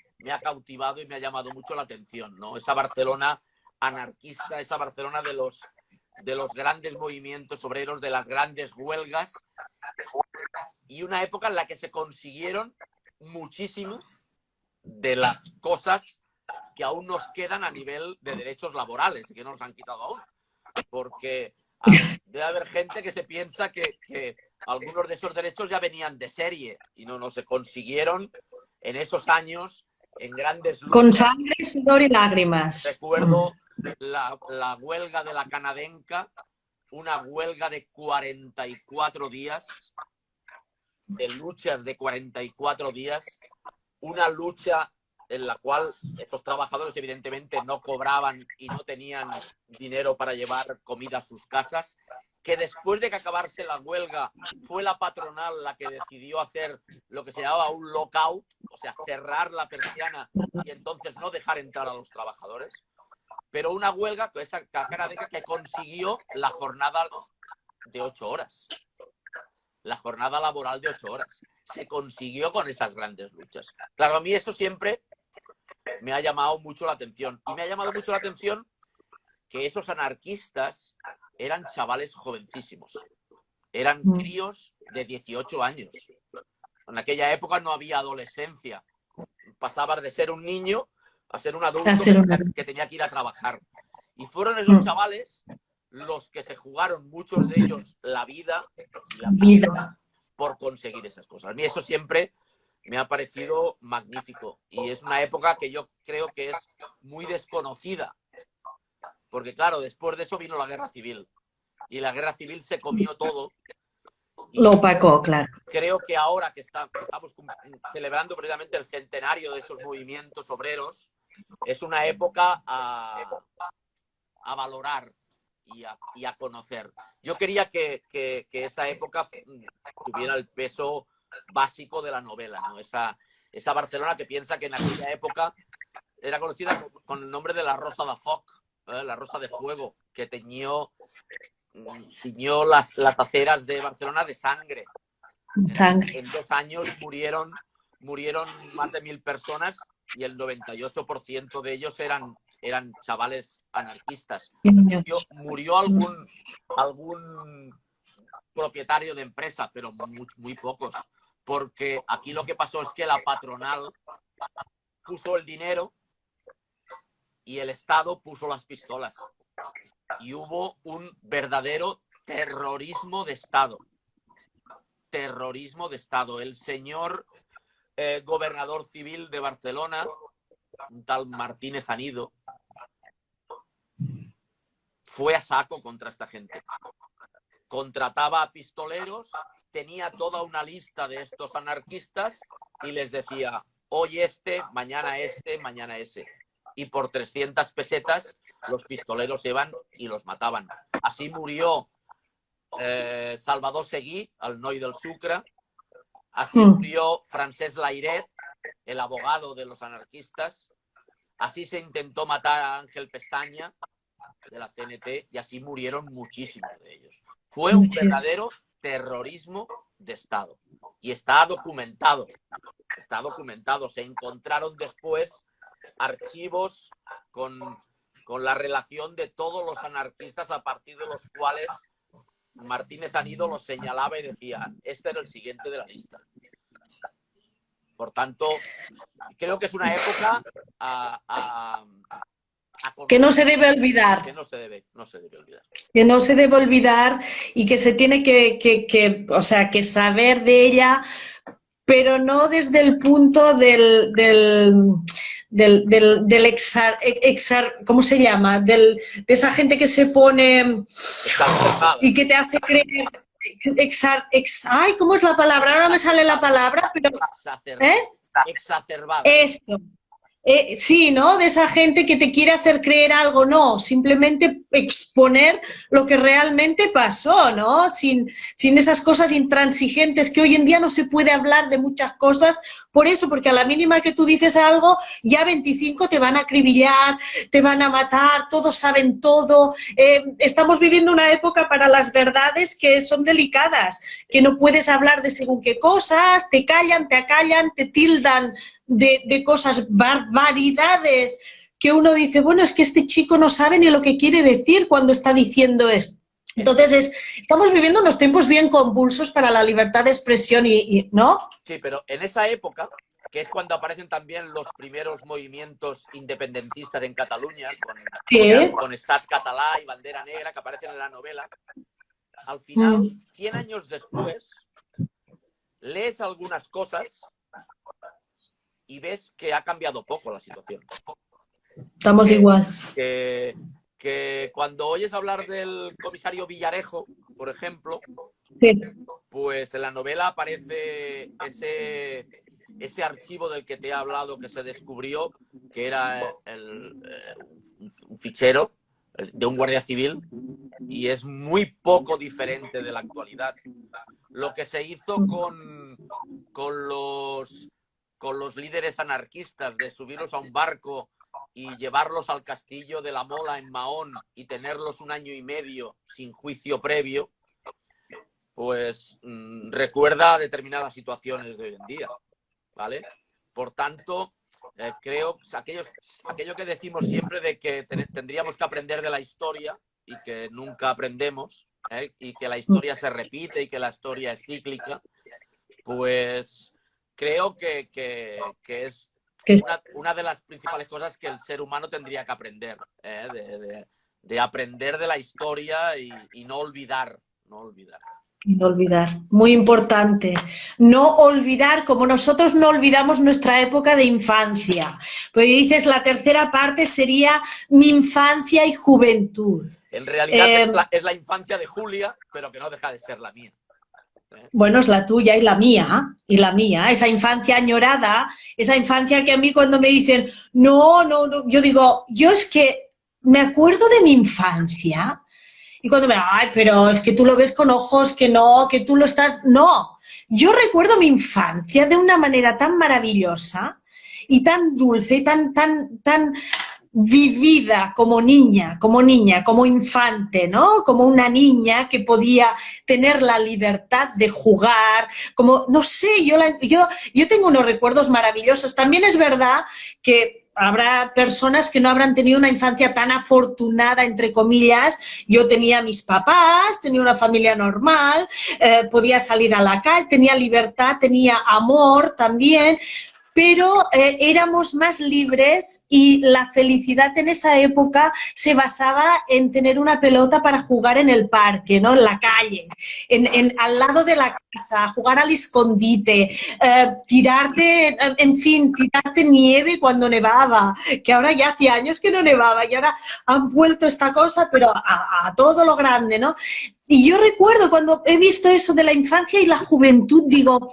cautivado y me ha llamado mucho la atención, ¿no? Esa Barcelona anarquista, esa Barcelona de los grandes movimientos obreros, de las grandes huelgas, y una época en la que se consiguieron muchísimas de las cosas que aún nos quedan a nivel de derechos laborales y que no nos han quitado aún. Porque debe haber gente que se piensa que algunos de esos derechos ya venían de serie y no se consiguieron en esos años en grandes luchas. Con sangre, sudor y lágrimas. Recuerdo la huelga de la canadenca, una huelga de 44 días, de luchas de 44 días, una lucha en la cual estos trabajadores evidentemente no cobraban y no tenían dinero para llevar comida a sus casas, que después de que acabarse la huelga fue la patronal la que decidió hacer lo que se llamaba un lockout, o sea, cerrar la persiana y entonces no dejar entrar a los trabajadores. Pero una huelga, esa canadenca, que consiguió la jornada de 8 horas. La jornada laboral de 8 horas. Se consiguió con esas grandes luchas. Claro, a mí eso siempre me ha llamado mucho la atención. Y me ha llamado mucho la atención que esos anarquistas eran chavales jovencísimos. Eran críos de 18 años. En aquella época no había adolescencia. Pasabas de ser un niño a ser un adulto que tenía que ir a trabajar. Y fueron esos chavales los que se jugaron, muchos de ellos, la vida por conseguir esas cosas. A mí eso siempre me ha parecido magnífico. Y es una época que yo creo que es muy desconocida. Porque, claro, después de eso vino la Guerra Civil. Y la Guerra Civil se comió todo. Lo opacó, claro. Creo que ahora que estamos celebrando precisamente el centenario de esos movimientos obreros, es una época a valorar y a conocer. Yo quería que esa época tuviera el peso básico de la novela, ¿no? Esa Barcelona que piensa que en aquella época era conocida con el nombre de la Rosa de Foc, la Rosa de Fuego, que tiñó las aceras de Barcelona de sangre. En 2 años murieron más de 1000 personas y el 98% de ellos eran chavales anarquistas. Murió algún propietario de empresa, pero muy pocos, porque aquí lo que pasó es que la patronal puso el dinero y el Estado puso las pistolas. Y hubo un verdadero terrorismo de Estado. Terrorismo de Estado. El señor gobernador civil de Barcelona, un tal Martínez Anido, fue a saco contra esta gente. Contrataba a pistoleros, tenía toda una lista de estos anarquistas y les decía, hoy este, mañana ese. Y por 300 pesetas los pistoleros iban y los mataban. Así murió Salvador Seguí, al Noi del Sucre. Así murió Francesc Layret, el abogado de los anarquistas. Así se intentó matar a Ángel Pestaña, de la CNT, y así murieron muchísimos de ellos. Fue un verdadero terrorismo de Estado. Y está documentado. Está documentado. Se encontraron después archivos con la relación de todos los anarquistas, a partir de los cuales Martínez Anido los señalaba y decía, este era el siguiente de la lista. Por tanto, creo que es una época que no se debe olvidar. Que no se debe olvidar. Que no se debe olvidar y que se tiene que saber de ella, pero no desde el punto ¿cómo se llama? De esa gente que se pone y que te hace creer. Ay, ¿cómo es la palabra? Ahora me sale la palabra, pero. Exacerbado. Esto. Sí, ¿no? De esa gente que te quiere hacer creer algo, no, simplemente exponer lo que realmente pasó, ¿no? Sin esas cosas intransigentes, que hoy en día no se puede hablar de muchas cosas, por eso, porque a la mínima que tú dices algo, ya 25 te van a acribillar, te van a matar, todos saben todo. Estamos viviendo una época para las verdades que son delicadas, que no puedes hablar de según qué cosas, te callan, te acallan, te tildan de cosas, barbaridades, que uno dice, bueno, es que este chico no sabe ni lo que quiere decir cuando está diciendo esto. Entonces, estamos viviendo unos tiempos bien convulsos para la libertad de expresión, ¿no? Sí, pero en esa época, que es cuando aparecen también los primeros movimientos independentistas en Cataluña, con Estat Català y Bandera Negra, que aparecen en la novela, al final, 100 años después, lees algunas cosas y ves que ha cambiado poco la situación. Estamos igual. Que cuando oyes hablar del comisario Villarejo, por ejemplo, pues en la novela aparece ese archivo del que te he hablado, que se descubrió, que era un fichero de un guardia civil, y es muy poco diferente de la actualidad. Lo que se hizo con los líderes anarquistas, de subirlos a un barco y llevarlos al castillo de la Mola en Mahón y tenerlos 1 año y medio sin juicio previo, pues recuerda determinadas situaciones de hoy en día, ¿vale? Por tanto, creo aquello que decimos siempre de que tendríamos que aprender de la historia y que nunca aprendemos, y que la historia se repite y que la historia es cíclica, pues creo que es una de las principales cosas que el ser humano tendría que aprender, de aprender de la historia y no olvidar. No olvidar, muy importante. No olvidar, como nosotros no olvidamos nuestra época de infancia. Pues dices, la tercera parte sería mi infancia y juventud. En realidad es la infancia de Julia, pero que no deja de ser la mía. Bueno, es la tuya y la mía, esa infancia añorada, esa infancia que a mí cuando me dicen, no, yo digo, yo es que me acuerdo de mi infancia, y cuando me ay, pero es que tú lo ves con ojos que no, que tú lo estás, no, yo recuerdo mi infancia de una manera tan maravillosa y tan dulce y tan vivida como niña, como infante, ¿no? Como una niña que podía tener la libertad de jugar, como, no sé, yo tengo unos recuerdos maravillosos. También es verdad que habrá personas que no habrán tenido una infancia tan afortunada, entre comillas. Yo tenía a mis papás, tenía una familia normal, podía salir a la calle, tenía libertad, tenía amor también, pero éramos más libres y la felicidad en esa época se basaba en tener una pelota para jugar en el parque, ¿no? En la calle, al lado de la casa, jugar al escondite, tirarte nieve cuando nevaba, que ahora ya hacía años que no nevaba y ahora han vuelto esta cosa, pero a todo lo grande, ¿no? Y yo recuerdo cuando he visto eso de la infancia y la juventud, digo,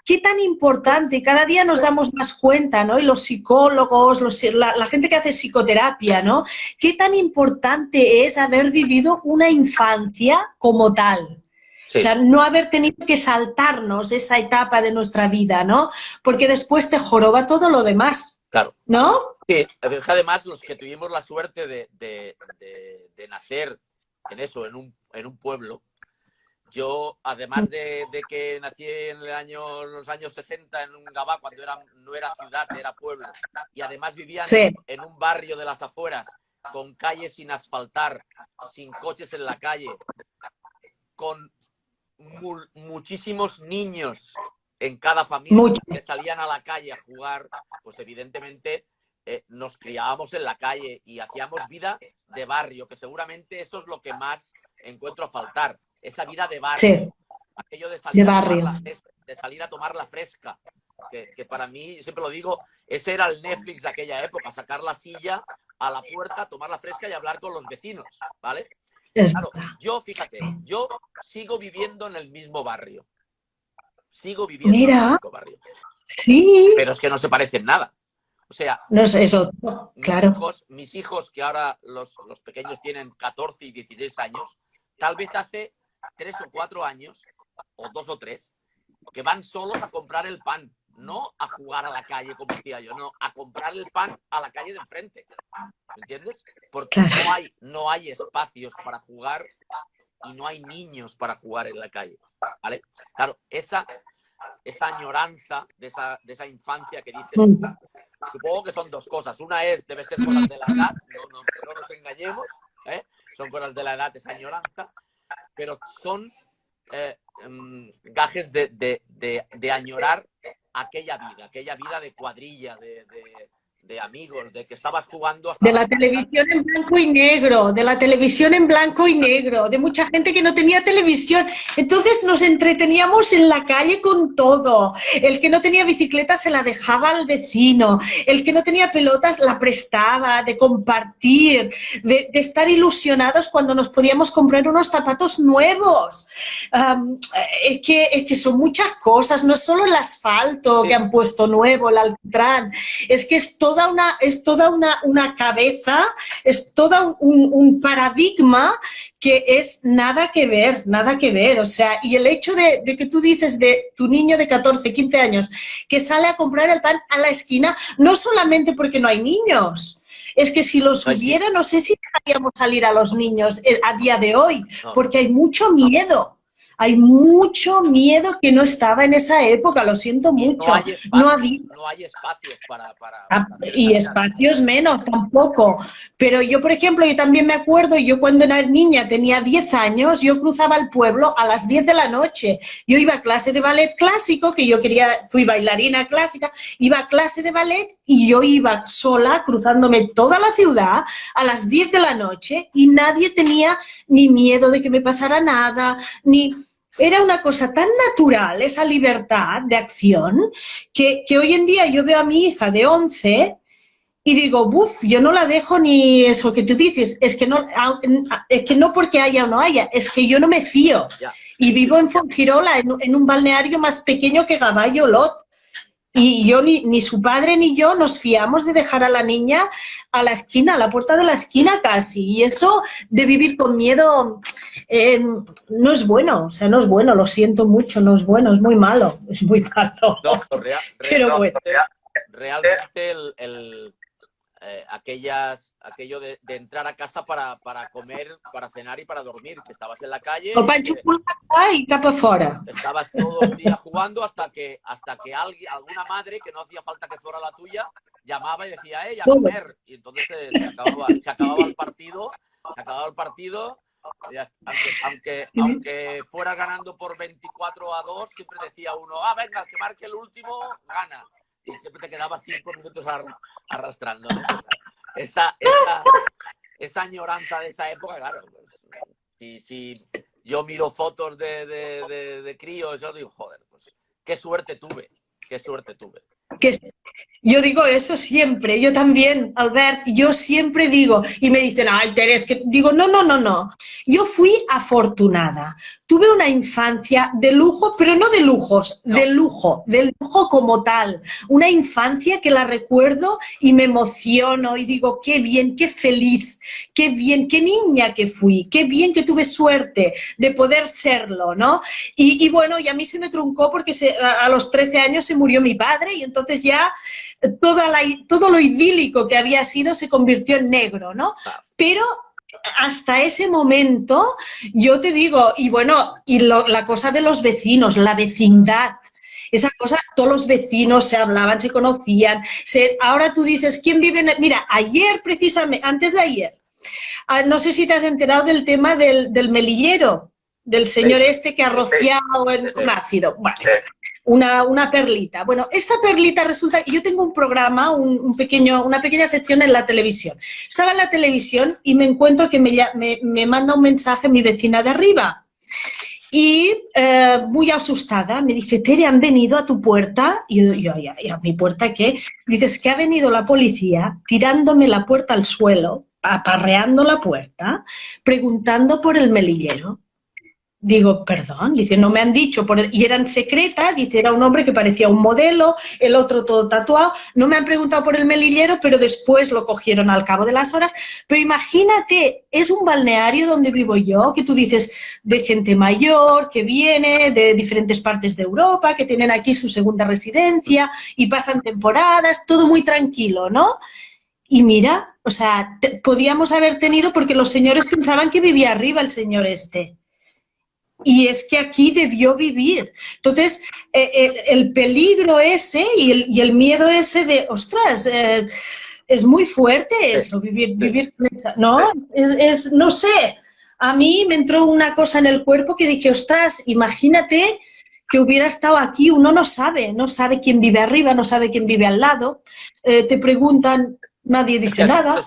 qué tan importante, cada día nos damos más cuenta, ¿no? Y los psicólogos, la gente que hace psicoterapia, ¿no? Qué tan importante es haber vivido una infancia como tal. Sí. O sea, no haber tenido que saltarnos esa etapa de nuestra vida, ¿no? Porque después te joroba todo lo demás. Claro. ¿No? Sí, además los que tuvimos la suerte de nacer en un pueblo. Yo, además de que nací en los años 60 en Gavà, cuando no era ciudad, era pueblo, y además vivía en un barrio de las afueras, con calles sin asfaltar, sin coches en la calle, con muchísimos niños en cada familia que salían a la calle a jugar, pues evidentemente nos criábamos en la calle y hacíamos vida de barrio, que seguramente eso es lo que más encuentro a faltar. Esa vida de barrio, aquello de salir a tomar la fresca, que para mí, siempre lo digo, ese era el Netflix de aquella época, sacar la silla a la puerta, tomar la fresca y hablar con los vecinos, ¿vale? Claro, fíjate, yo sigo viviendo en el mismo barrio. Sigo viviendo en el mismo barrio. Sí. Pero es que no se parecen nada. O sea, no es eso, claro. Mis hijos, que ahora los pequeños tienen 14 y 16 años, tal vez hace 3 o 4 años, o 2 o 3, que van solos a comprar el pan, no a jugar a la calle, como decía yo, no, a comprar el pan a la calle de enfrente. ¿Me entiendes? Porque no hay espacios para jugar y no hay niños para jugar en la calle, ¿vale? Claro, esa añoranza de esa infancia que dices, supongo que son dos cosas. Una debe ser cosas de la edad, no nos engañemos, son cosas de la edad, esa añoranza, pero son gajes de añorar aquella vida de cuadrilla, de amigos, de que estabas jugando hasta... De la televisión en blanco y negro, de mucha gente que no tenía televisión. Entonces nos entreteníamos en la calle con todo. El que no tenía bicicleta se la dejaba al vecino, el que no tenía pelotas la prestaba, de compartir, de estar ilusionados cuando nos podíamos comprar unos zapatos nuevos. Es que son muchas cosas, no solo el asfalto que han puesto nuevo, el alquitrán, es que es toda una cabeza, es todo un paradigma que es nada que ver, o sea, y el hecho de que tú dices de tu niño de 14, 15 años que sale a comprar el pan a la esquina, no solamente porque no hay niños, es que si los hubiera, no sé si dejaríamos salir a los niños a día de hoy, porque hay mucho miedo. Hay mucho miedo que no estaba en esa época, lo siento mucho. No hay espacios para y espacios menos tampoco. Pero yo, por ejemplo, yo también me acuerdo, yo cuando era niña, tenía 10 años, yo cruzaba el pueblo a las 10 de la noche. Yo iba a clase de ballet clásico, que fui bailarina clásica, iba a clase de ballet y yo iba sola, cruzándome toda la ciudad a las 10 de la noche y nadie tenía ni miedo de que me pasara nada, ni... Era una cosa tan natural, esa libertad de acción, que hoy en día yo veo a mi hija de 11 y digo, buf, yo no la dejo ni eso que tú dices, es que no porque haya o no haya, es que yo no me fío. Y vivo en Fuengirola, en un balneario más pequeño que Gavà i Olot. Y yo, ni su padre ni yo nos fiamos de dejar a la niña a la esquina, a la puerta de la esquina casi. Y eso de vivir con miedo no es bueno, o sea, no es bueno, lo siento mucho, no es bueno, es muy malo, es muy malo. No, realmente aquello de entrar a casa para comer, para cenar y para dormir, que estabas en la calle. El pan xocolata y cap a fora. Estabas todo el día jugando hasta que alguna madre, que no hacía falta que fuera la tuya, llamaba y decía, a comer. Y entonces se acababa el partido. Aunque fuera ganando por 24-2, siempre decía uno, venga, el que marque el último, gana. Y siempre te quedabas 5 minutos arrastrando, ¿no? Esa añoranza de esa época, claro. Pues, si yo miro fotos de críos, yo digo, joder, pues qué suerte tuve. Yo digo eso siempre, yo también, Albert, yo siempre digo, y me dicen, ay, Teresa, que digo, no, yo fui afortunada, tuve una infancia de lujo, pero no de lujos, no. de lujo como tal, una infancia que la recuerdo y me emociono y digo, qué bien, qué feliz, qué bien, qué niña que fui, qué bien que tuve suerte de poder serlo, ¿no? Y bueno, y a mí se me truncó porque a los 13 años se murió mi padre y entonces ya todo lo idílico que había sido se convirtió en negro, ¿no? Pero hasta ese momento, yo te digo, y bueno, la cosa de los vecinos, la vecindad, esa cosa, todos los vecinos se hablaban, se conocían, ahora tú dices, ¿quién vive en Mira, ayer precisamente, antes de ayer, no sé si te has enterado del tema del melillero, del señor que ha rociado con ácido, vale. Una perlita. Bueno, esta perlita resulta que yo tengo un programa, una pequeña sección en la televisión. Estaba en la televisión y me encuentro que me manda un mensaje mi vecina de arriba. Y muy asustada, me dice, Tere, ¿han venido a tu puerta? Y yo, ¿y a mi puerta qué? Dices que ha venido la policía tirándome la puerta al suelo, aparreando la puerta, preguntando por el melillero. Digo, perdón, dice, no me han dicho, y eran secretas, dice, era un hombre que parecía un modelo, el otro todo tatuado, no me han preguntado por el melillero, pero después lo cogieron al cabo de las horas, pero imagínate, es un balneario donde vivo yo, que tú dices, de gente mayor, que viene de diferentes partes de Europa, que tienen aquí su segunda residencia, y pasan temporadas, todo muy tranquilo, ¿no? Y mira, o sea, podíamos haber tenido, porque los señores pensaban que vivía arriba el señor Y es que aquí debió vivir. Entonces, el peligro ese y el miedo ese de, ostras, es muy fuerte eso, vivir con esa, ¿no? No sé, a mí me entró una cosa en el cuerpo que dije, ostras, imagínate que hubiera estado aquí, uno no sabe quién vive arriba, no sabe quién vive al lado, te preguntan, nadie dice nada.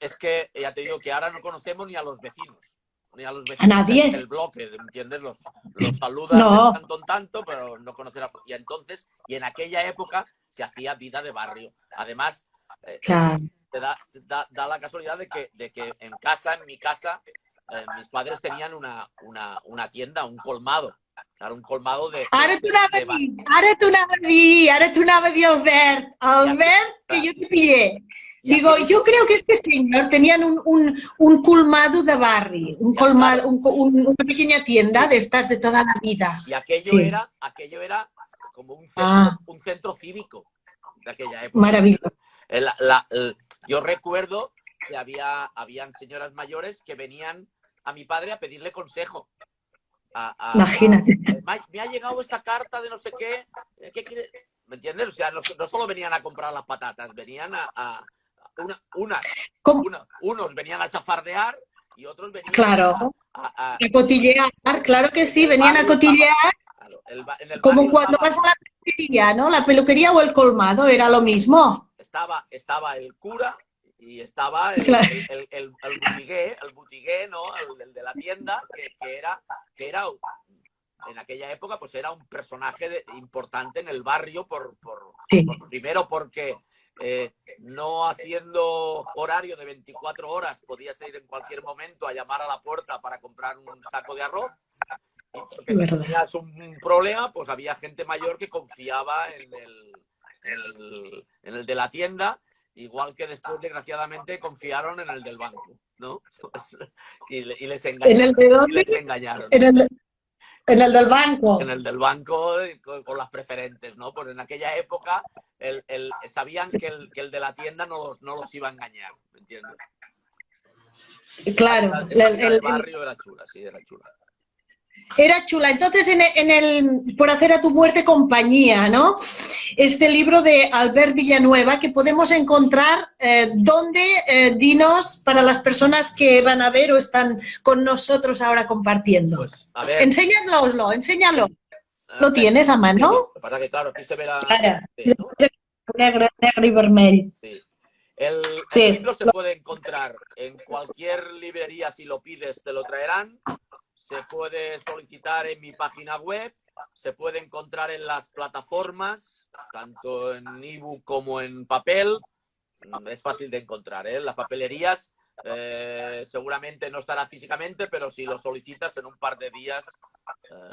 Es que ya te digo que ahora no conocemos ni a los vecinos. Ni a los vecinos a nadie. del bloque, ¿entiendes? Los saludan de tanto en tanto, pero no conocen a... Y en aquella época se hacía vida de barrio. Además, claro. te da la casualidad de que en mi casa, mis padres tenían una tienda, un colmado. Claro, un colmado de... Ara t'ho anava a dir, Albert, que yo te pillé. Digo, yo creo que este señor tenían un colmado de barrio, una pequeña tienda de estas de toda la vida. Y aquello era como un centro cívico de aquella época. Maravilloso. Yo recuerdo que habían señoras mayores que venían a mi padre a pedirle consejo. Imagínate. Me ha llegado esta carta de no sé qué. ¿Qué quiere? ¿Me entiendes? O sea, no solo venían a comprar las patatas, venían unos venían a chafardear y otros venían a cotillear, claro que sí, venían a cotillear, como cuando vas a la peluquería, ¿no? La peluquería o el colmado, era lo mismo. Estaba el cura y estaba el butigué, ¿no? El de la tienda, que era en aquella época pues era un personaje importante en el barrio primero porque no haciendo horario de 24 horas, podías ir en cualquier momento a llamar a la puerta para comprar un saco de arroz. Y porque si tenías un problema, pues había gente mayor que confiaba en el de la tienda, igual que después, desgraciadamente, confiaron en el del banco, ¿no? Y les engañaron. ¿En el de dónde? Les engañaron. En el del banco. En el del banco con las preferentes, ¿no? Pues en aquella época sabían que el de la tienda no los iba a engañar, ¿me entiendes? Claro. El barrio era chula, sí, era chula. Era chula. Entonces, Por hacer a tu muerte compañía, ¿no? Este libro de Albert Villanueva que podemos encontrar, ¿dónde? Dinos, para las personas que van a ver o están con nosotros ahora compartiendo. Pues, a ver. Enséñalo. ¿Lo tienes a mano? Sí, para que, claro, aquí se verá. Claro. Sí, ¿no? Negre y vermell. Sí. El Sí. libro se puede encontrar en cualquier librería, si lo pides te lo traerán. Se puede solicitar en mi página web, se puede encontrar en las plataformas, tanto en ebook como en papel. Es fácil de encontrar, ¿eh? Las papelerías seguramente no estará físicamente, pero si lo solicitas en un par de días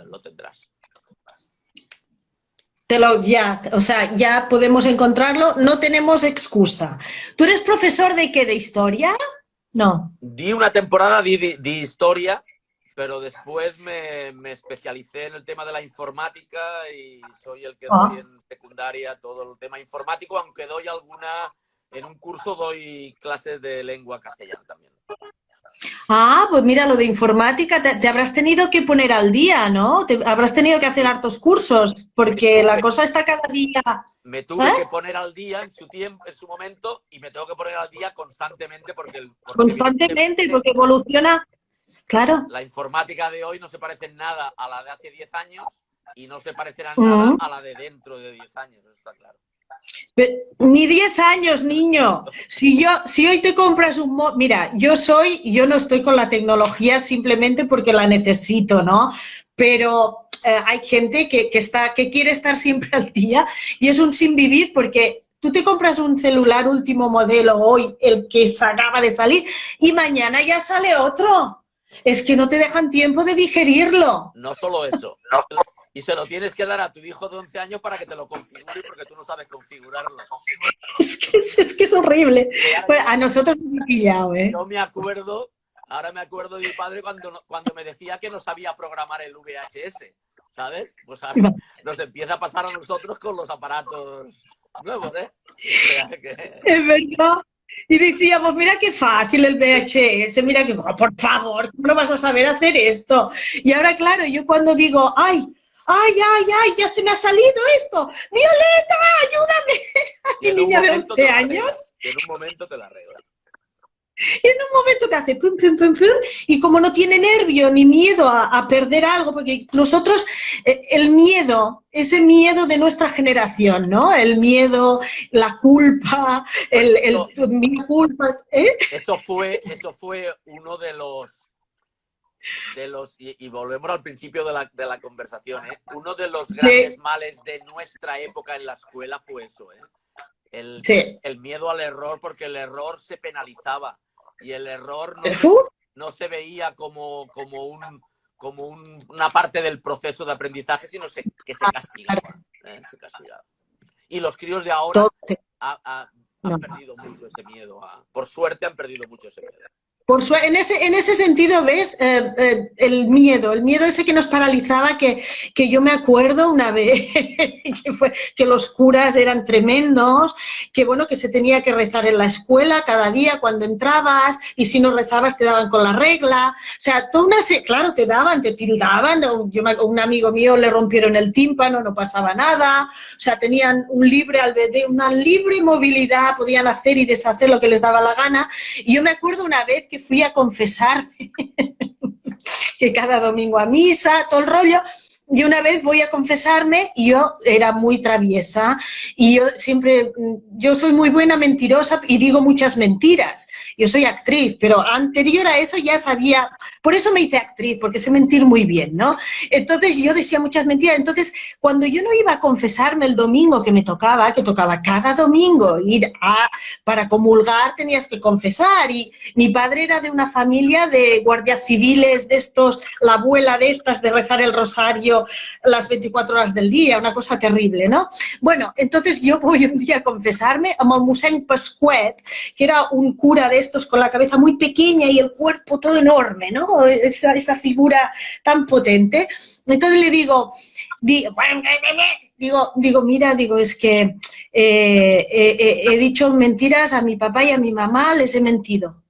lo tendrás. Ya podemos encontrarlo, no tenemos excusa. ¿Tú eres profesor de qué? ¿De historia? No. Di una temporada de historia, pero después me especialicé en el tema de la informática y soy el que doy en secundaria todo el tema informático, aunque en un curso doy clases de lengua castellana también. Pues mira, lo de informática, te habrás tenido que poner al día, ¿no? Habrás tenido que hacer hartos cursos, porque la cosa está cada día... Me tuve que poner al día en su momento, y me tengo que poner al día constantemente porque evoluciona... Claro. La informática de hoy no se parece en nada a la de hace 10 años y no se parecerá en nada a la de dentro de 10 años, eso está claro. Ni 10 años, niño. Si hoy te compras un... Mira, yo no estoy con la tecnología simplemente porque la necesito, ¿no? Pero hay gente que quiere estar siempre al día y es un sin vivir porque tú te compras un celular último modelo hoy, el que se acaba de salir, y mañana ya sale otro. Es que no te dejan tiempo de digerirlo. No solo eso. Y se lo tienes que dar a tu hijo de 11 años para que te lo configure porque tú no sabes configurarlo. Es que es horrible. Pues a nosotros nos ha pillado, ¿eh? Yo ahora me acuerdo de mi padre cuando me decía que no sabía programar el VHS, ¿sabes? Pues ahora nos empieza a pasar a nosotros con los aparatos nuevos, ¿eh? O sea que... Es verdad. Y decíamos, mira qué fácil el VHS, mira que, por favor, ¿cómo no vas a saber hacer esto? Y ahora, claro, yo cuando digo, ay, ya se me ha salido esto, Violeta, ayúdame, mi niña de 11 años. En un momento te la arregla. Y en un momento te hace pum, pum, pum, pum, y como no tiene nervio ni miedo a perder algo, porque nosotros, ese miedo de nuestra generación, ¿no? El miedo, la culpa, mi culpa, ¿eh? Eso fue uno de los y volvemos al principio de la conversación, ¿eh? Uno de los grandes males de nuestra época en la escuela fue eso, ¿eh? El miedo al error, porque el error se penalizaba y el error no se veía como una parte del proceso de aprendizaje, sino que se castigaba. Se castigaba. Y los críos de ahora han perdido mucho ese miedo. Por suerte han perdido mucho ese miedo. En ese sentido, ¿ves? El miedo ese que nos paralizaba, que yo me acuerdo una vez que los curas eran tremendos, que bueno, que se tenía que rezar en la escuela cada día cuando entrabas, y si no rezabas te daban con la regla, o sea, claro, te tildaban, un amigo mío le rompieron el tímpano, no pasaba nada, o sea, tenían una libre movilidad, podían hacer y deshacer lo que les daba la gana, y yo me acuerdo una vez que fui a confesarme, que cada domingo a misa, todo el rollo, y una vez voy a confesarme y yo era muy traviesa y yo soy muy buena mentirosa y digo muchas mentiras. Yo soy actriz, pero anterior a eso ya sabía, por eso me hice actriz, porque sé mentir muy bien, ¿no? Entonces yo decía muchas mentiras. Entonces cuando yo no iba a confesarme el domingo que tocaba cada domingo para comulgar tenías que confesar, y mi padre era de una familia de guardias civiles, de estos, la abuela de estas de rezar el rosario las 24 horas del día, una cosa terrible, ¿no? Bueno, entonces yo voy un día a confesarme amb el mossèn Pascuet, que era un cura de estos con la cabeza muy pequeña y el cuerpo todo enorme, ¿no? ¿no? Esa figura tan potente. Entonces le digo, mira, es que he dicho mentiras a mi papá y a mi mamá, les he mentido.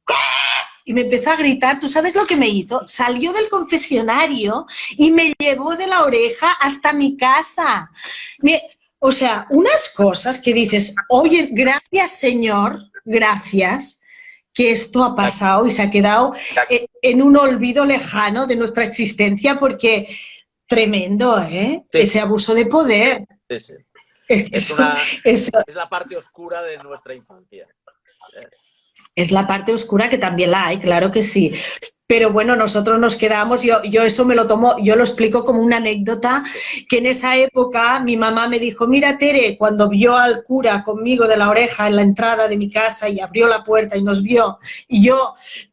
Y me empezó a gritar. ¿Tú sabes lo que me hizo? Salió del confesionario y me llevó de la oreja hasta mi casa. O sea, unas cosas que dices, oye, gracias Señor, gracias, que esto ha pasado y se ha quedado en un olvido lejano de nuestra existencia, porque tremendo, ¿eh? Sí. Ese abuso de poder. Sí, sí. Es la parte oscura de nuestra infancia. Es la parte oscura, que también la hay, claro que sí. Pero bueno, nosotros nos quedamos, yo eso me lo tomo, yo lo explico como una anécdota, que en esa época mi mamá me dijo, mira Tere, cuando vio al cura conmigo de la oreja en la entrada de mi casa y abrió la puerta y nos vio, y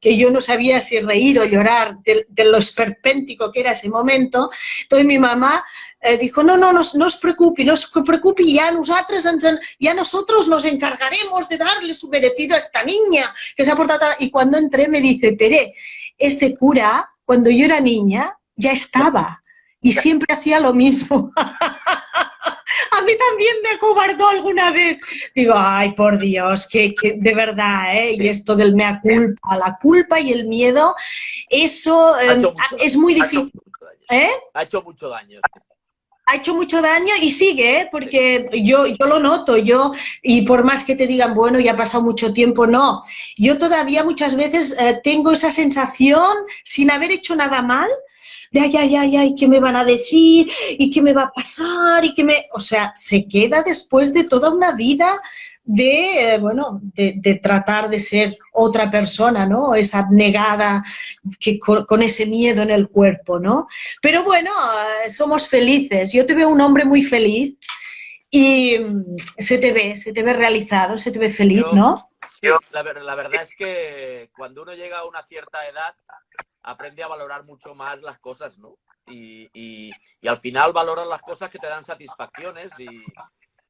que yo no sabía si reír o llorar de lo esperpéntico que era ese momento, entonces mi mamá dijo, no os preocupi, ya nosotros nos encargaremos de darle su merecido a esta niña que se ha portado. Y cuando entré me dice, Tere, este cura, cuando yo era niña, ya estaba y siempre hacía lo mismo. A mí también me acobardó alguna vez. Digo, ay, por Dios, que de verdad, ¿eh? Y esto del mea culpa, la culpa y el miedo, eso es muy difícil. Ha hecho mucho daño. Ha hecho mucho daño y sigue, ¿eh? Porque yo lo noto, y por más que te digan, bueno, ya ha pasado mucho tiempo, no. Yo todavía muchas veces tengo esa sensación, sin haber hecho nada mal, de ay, ¿qué me van a decir? ¿Y qué me va a pasar? O sea, se queda después de toda una vida de tratar de ser otra persona, ¿no? Esa abnegada, con ese miedo en el cuerpo, ¿no? Pero bueno, somos felices. Yo te veo un hombre muy feliz y se te ve realizado, se te ve feliz, ¿no? La verdad es que cuando uno llega a una cierta edad, aprende a valorar mucho más las cosas, ¿no? Y al final valoras las cosas que te dan satisfacciones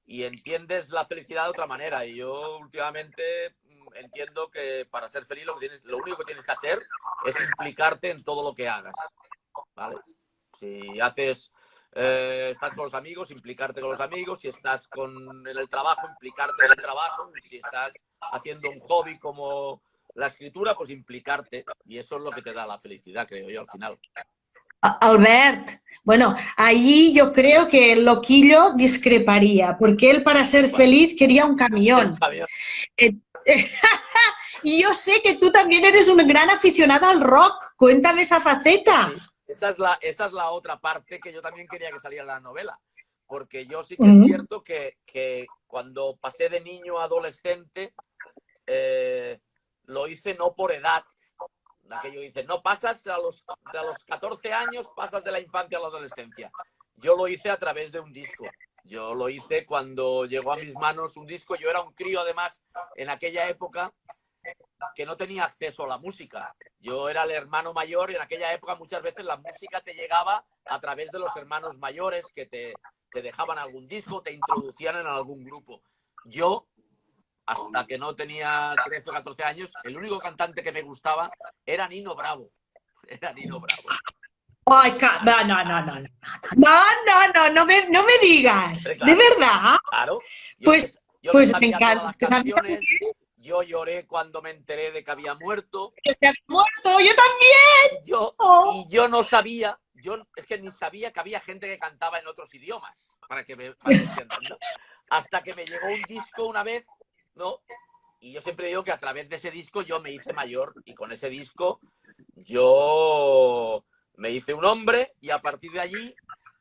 y entiendes la felicidad de otra manera. Y yo últimamente entiendo que para ser feliz lo único que tienes que hacer es implicarte en todo lo que hagas, ¿vale? Si haces, estás con los amigos, implicarte con los amigos. Si estás en el trabajo, implicarte en el trabajo. Si estás haciendo un hobby como la escritura, pues implicarte. Y eso es lo que te da la felicidad, creo yo, al final. Albert, bueno, allí yo creo que el loquillo discreparía, porque él para ser feliz quería un camión. Y yo sé que tú también eres un gran aficionado al rock. Cuéntame esa faceta. Sí, esa es la otra parte que yo también quería que saliera en la novela. Porque yo sí que es cierto que cuando pasé de niño a adolescente, lo hice no por edad. Aquello dice, no pasas de los 14 años, pasas de la infancia a la adolescencia. Yo lo hice a través de un disco. Yo lo hice cuando llegó a mis manos un disco. Yo era un crío, además, en aquella época, que no tenía acceso a la música. Yo era el hermano mayor y en aquella época muchas veces la música te llegaba a través de los hermanos mayores que te dejaban algún disco, te introducían en algún grupo. Yo, hasta que no tenía 13 o 14 años, el único cantante que me gustaba era Nino Bravo. Era Nino Bravo. Ay, no me digas. Claro, ¿de verdad? Claro. Pues me encanta. Yo lloré cuando me enteré de que había muerto. ¡Que se había muerto! ¡Yo también! Y yo no sabía, es que ni sabía que había gente que cantaba en otros idiomas, para que entiendan, ¿no? Hasta que me llegó un disco una vez, ¿no? Y yo siempre digo que a través de ese disco yo me hice mayor, y con ese disco yo me hice un hombre, y a partir de allí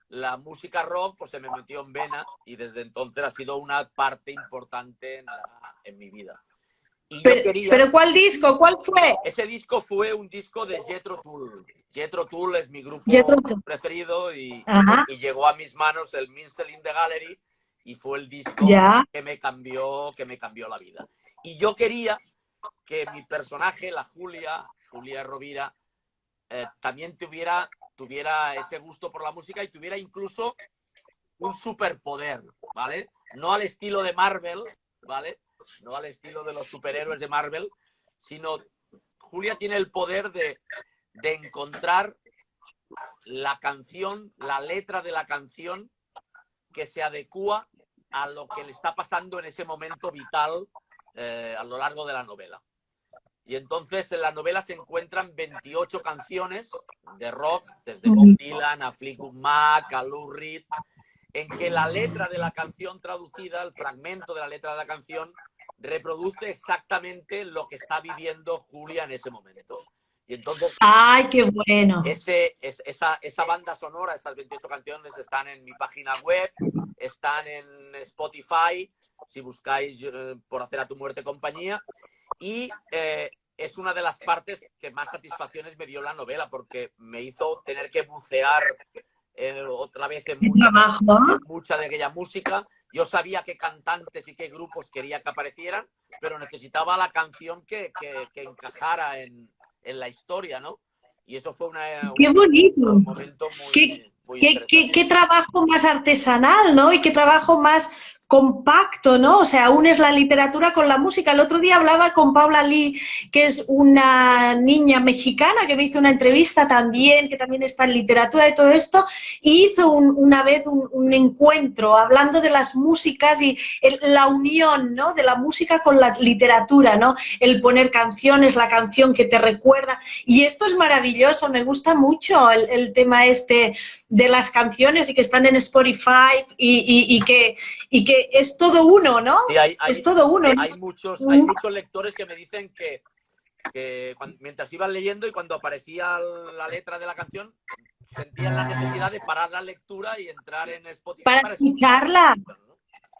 la música rock pues se me metió en vena, y desde entonces ha sido una parte importante en mi vida. Y pero ¿cuál disco? ¿Cuál fue? Ese disco fue un disco de Jethro Tull. Jethro Tull es mi grupo preferido y llegó a mis manos el Minstrel in the Gallery y fue el disco que me cambió la vida. Y yo quería que mi personaje, la Julia Rovira, también tuviera ese gusto por la música y tuviera incluso un superpoder, ¿vale? No al estilo de Marvel, ¿vale? No al estilo de los superhéroes de Marvel, sino Julia tiene el poder de de encontrar la canción, la letra de la canción que se adecua a lo que le está pasando en ese momento vital a lo largo de la novela. Y entonces en la novela se encuentran 28 canciones de rock, desde Bob Dylan a Fleetwood Mac, a Lou Reed, en que la letra de la canción traducida, el fragmento de la letra de la canción, reproduce exactamente lo que está viviendo Julia en ese momento. Y entonces, ¡ay, qué bueno! Esa banda sonora, esas 28 canciones están en mi página web, están en Spotify, si buscáis Por hacer a tu muerte compañía, y es una de las partes que más satisfacciones me dio la novela, porque me hizo tener que bucear otra vez en mucha de aquella música. Yo sabía qué cantantes y qué grupos quería que aparecieran, pero necesitaba la canción que encajara en la historia, ¿no? Y eso fue ¡qué bonito! un momento muy interesante. Qué trabajo más artesanal, ¿no? Y qué trabajo más compacto, ¿no? O sea, unes la literatura con la música. El otro día hablaba con Paula Lee, que es una niña mexicana que me hizo una entrevista también, que también está en literatura y todo esto, y hizo una vez un encuentro hablando de las músicas y la unión, ¿no? De la música con la literatura, ¿no? El poner canciones, la canción que te recuerda. Y esto es maravilloso, me gusta mucho el tema este de las canciones y que están en Spotify y que es todo uno, ¿no? Sí, es todo uno. Hay muchos lectores que me dicen que mientras iban leyendo y cuando aparecía la letra de la canción, sentían la necesidad de parar la lectura y entrar en Spotify para escucharla.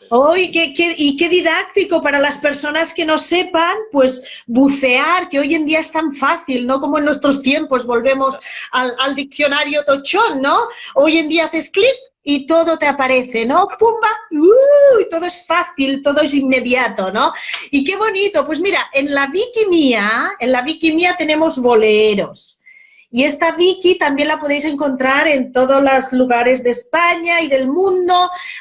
Oh, y qué didáctico para las personas que no sepan, pues bucear, que hoy en día es tan fácil, ¿no? Como en nuestros tiempos, volvemos al diccionario tochón, ¿no? Hoy en día haces clic y todo te aparece, ¿no? ¡Pumba! Y todo es fácil, todo es inmediato, ¿no? Y qué bonito. Pues mira, en la Wiki mía tenemos boleros. Y esta Wiki también la podéis encontrar en todos los lugares de España y del mundo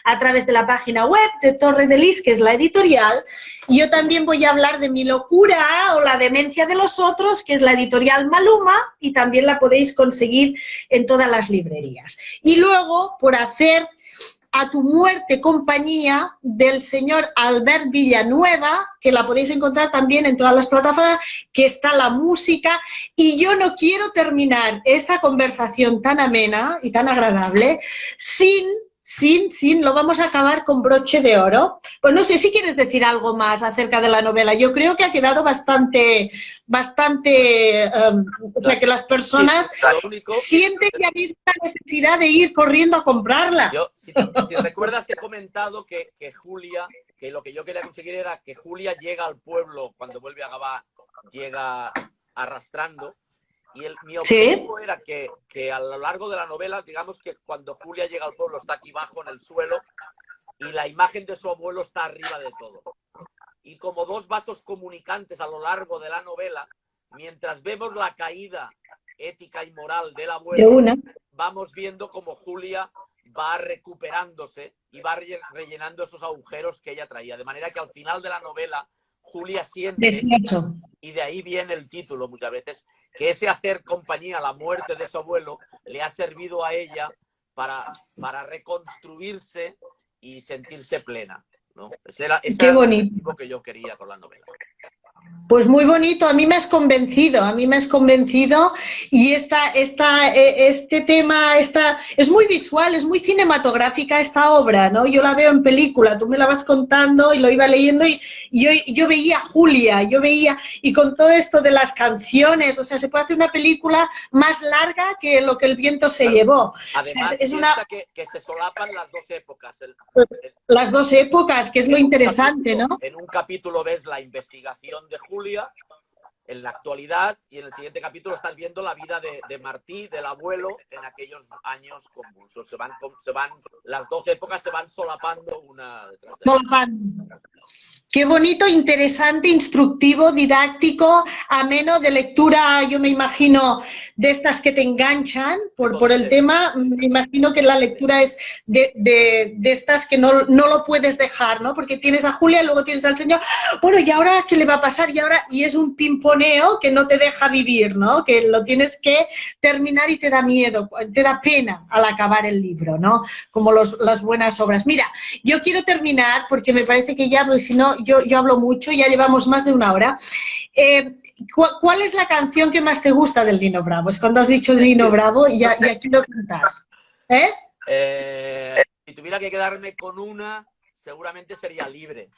a través de la página web de Torre de Lis, que es la editorial. Y yo también voy a hablar de Mi locura o La demencia de los otros, que es la editorial Maluma, y también la podéis conseguir en todas las librerías. Y luego, Por hacer a tu muerte compañía, del señor Albert Villanueva, que la podéis encontrar también en todas las plataformas, que está la música. Y yo no quiero terminar esta conversación tan amena y tan agradable sin, lo vamos a acabar con broche de oro. Pues no sé si quieres decir algo más acerca de la novela. Yo creo que ha quedado bastante, o sea, que las personas sienten que habéis la necesidad de ir corriendo a comprarla. Yo, si recuerdas, he comentado que Julia, que lo que yo quería conseguir era que Julia llega al pueblo cuando vuelve a Gavà, llega arrastrando. Y mi objetivo era que a lo largo de la novela, digamos que cuando Julia llega al pueblo está aquí abajo en el suelo y la imagen de su abuelo está arriba de todo. Y como dos vasos comunicantes a lo largo de la novela, mientras vemos la caída ética y moral del abuelo, vamos viendo cómo Julia va recuperándose y va rellenando esos agujeros que ella traía. De manera que al final de la novela, Julia siente, y de ahí viene el título muchas veces, que ese hacer compañía a la muerte de su abuelo le ha servido a ella para reconstruirse y sentirse plena, ¿no? Ese era el objetivo que yo quería con la novela. Pues muy bonito, a mí me has convencido y este tema es muy visual, es muy cinematográfica esta obra, ¿no? Yo la veo en película, tú me la vas contando y lo iba leyendo y yo veía a Julia, y con todo esto de las canciones, o sea, se puede hacer una película más larga que Lo que el viento se llevó. Además, o sea, que se solapan las dos épocas. Las dos épocas, que es lo interesante, ¿no? En un capítulo ves la investigación de Julia en la actualidad y en el siguiente capítulo estás viendo la vida de Martí, del abuelo, en aquellos años convulsos. Las dos épocas se van solapando una detrás de otra. Qué bonito, interesante, instructivo, didáctico, ameno, de lectura, yo me imagino, de estas que te enganchan por el tema. Me imagino que la lectura es de estas que no lo puedes dejar, ¿no? Porque tienes a Julia, luego tienes al señor, bueno, ¿y ahora qué le va a pasar? Y es un pimponeo que no te deja vivir, ¿no? Que lo tienes que terminar y te da miedo, te da pena al acabar el libro, ¿no? Como las buenas obras. Mira, yo quiero terminar porque me parece que ya, pues si no, yo hablo mucho, ya llevamos más de una hora. ¿Cuál es la canción que más te gusta del Nino Bravo? Es cuando has dicho Nino Bravo y ya quiero cantar. Si tuviera que quedarme con una, seguramente sería Libre.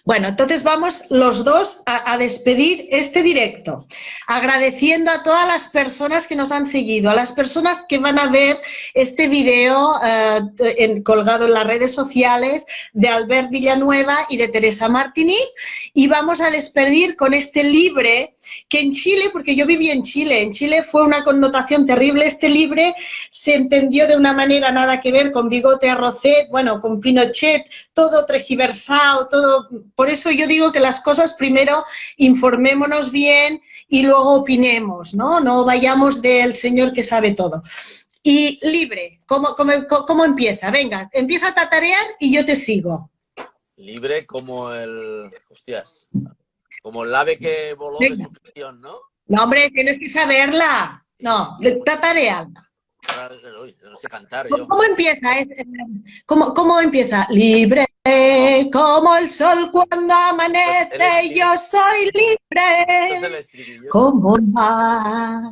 Bueno, entonces vamos los dos a despedir este directo, agradeciendo a todas las personas que nos han seguido, a las personas que van a ver este video colgado en las redes sociales de Albert Villanueva y de Teresa Martini, y vamos a despedir con este Libre, que en Chile, porque yo viví en Chile fue una connotación terrible. Este Libre se entendió de una manera nada que ver con Bigote Arrocet, bueno, con Pinochet, todo tergiversado, todo. Por eso yo digo que las cosas primero informémonos bien y luego opinemos, ¿no? No vayamos del señor que sabe todo. Y Libre, ¿cómo empieza? Venga, empieza a tatarear y yo te sigo. Libre como hostias, como el ave que voló de su prisión, ¿no? No, hombre, tienes que saberla. No, tatareala. No sé cantar yo. ¿Cómo empieza? ¿Cómo empieza? Libre como el sol cuando amanece, yo soy libre como el mar.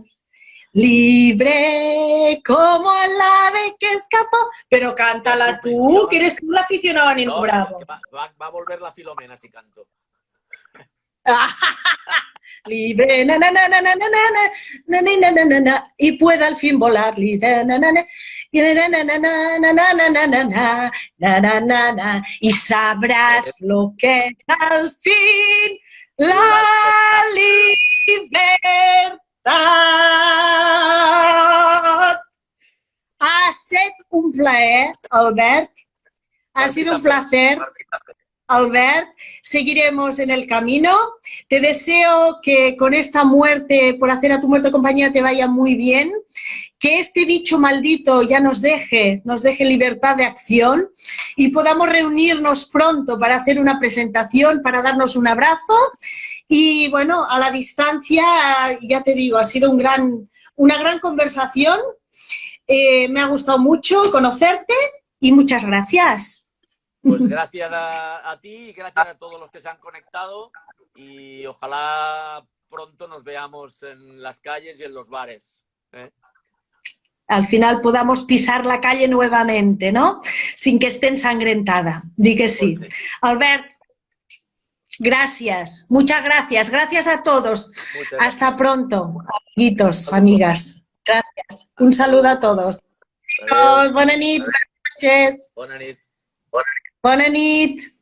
Libre como el ave que escapó. Pero cántala tú, que eres tú la aficionada a Nino Bravo. Va a volver la Filomena si canto. Libre, na, na, na, na, na, na, na, na, na, na, na, y pueda al fin volar, libre, na, na, na, na, na, na, na, na, na, na, na, na, na, na, na, y sabrás lo que es al fin la libertad. Ha sido un placer, Albert. Ha sido un placer. Albert, seguiremos en el camino. Te deseo que con esta muerte, por hacer a tu muerte compañía, te vaya muy bien. Que este bicho maldito ya nos deje libertad de acción y podamos reunirnos pronto para hacer una presentación, para darnos un abrazo. Y bueno, a la distancia, ya te digo, ha sido una gran conversación. Me ha gustado mucho conocerte y muchas gracias. Pues gracias a ti y gracias a todos los que se han conectado y ojalá pronto nos veamos en las calles y en los bares. Al final podamos pisar la calle nuevamente, ¿no? Sin que esté ensangrentada. Di que sí. Pues sí. Albert, gracias. Muchas gracias. Gracias a todos. Hasta pronto, amiguitos, amigas. Gracias. Un saludo a todos. Buenas noches. Buenas noches. Bona nit.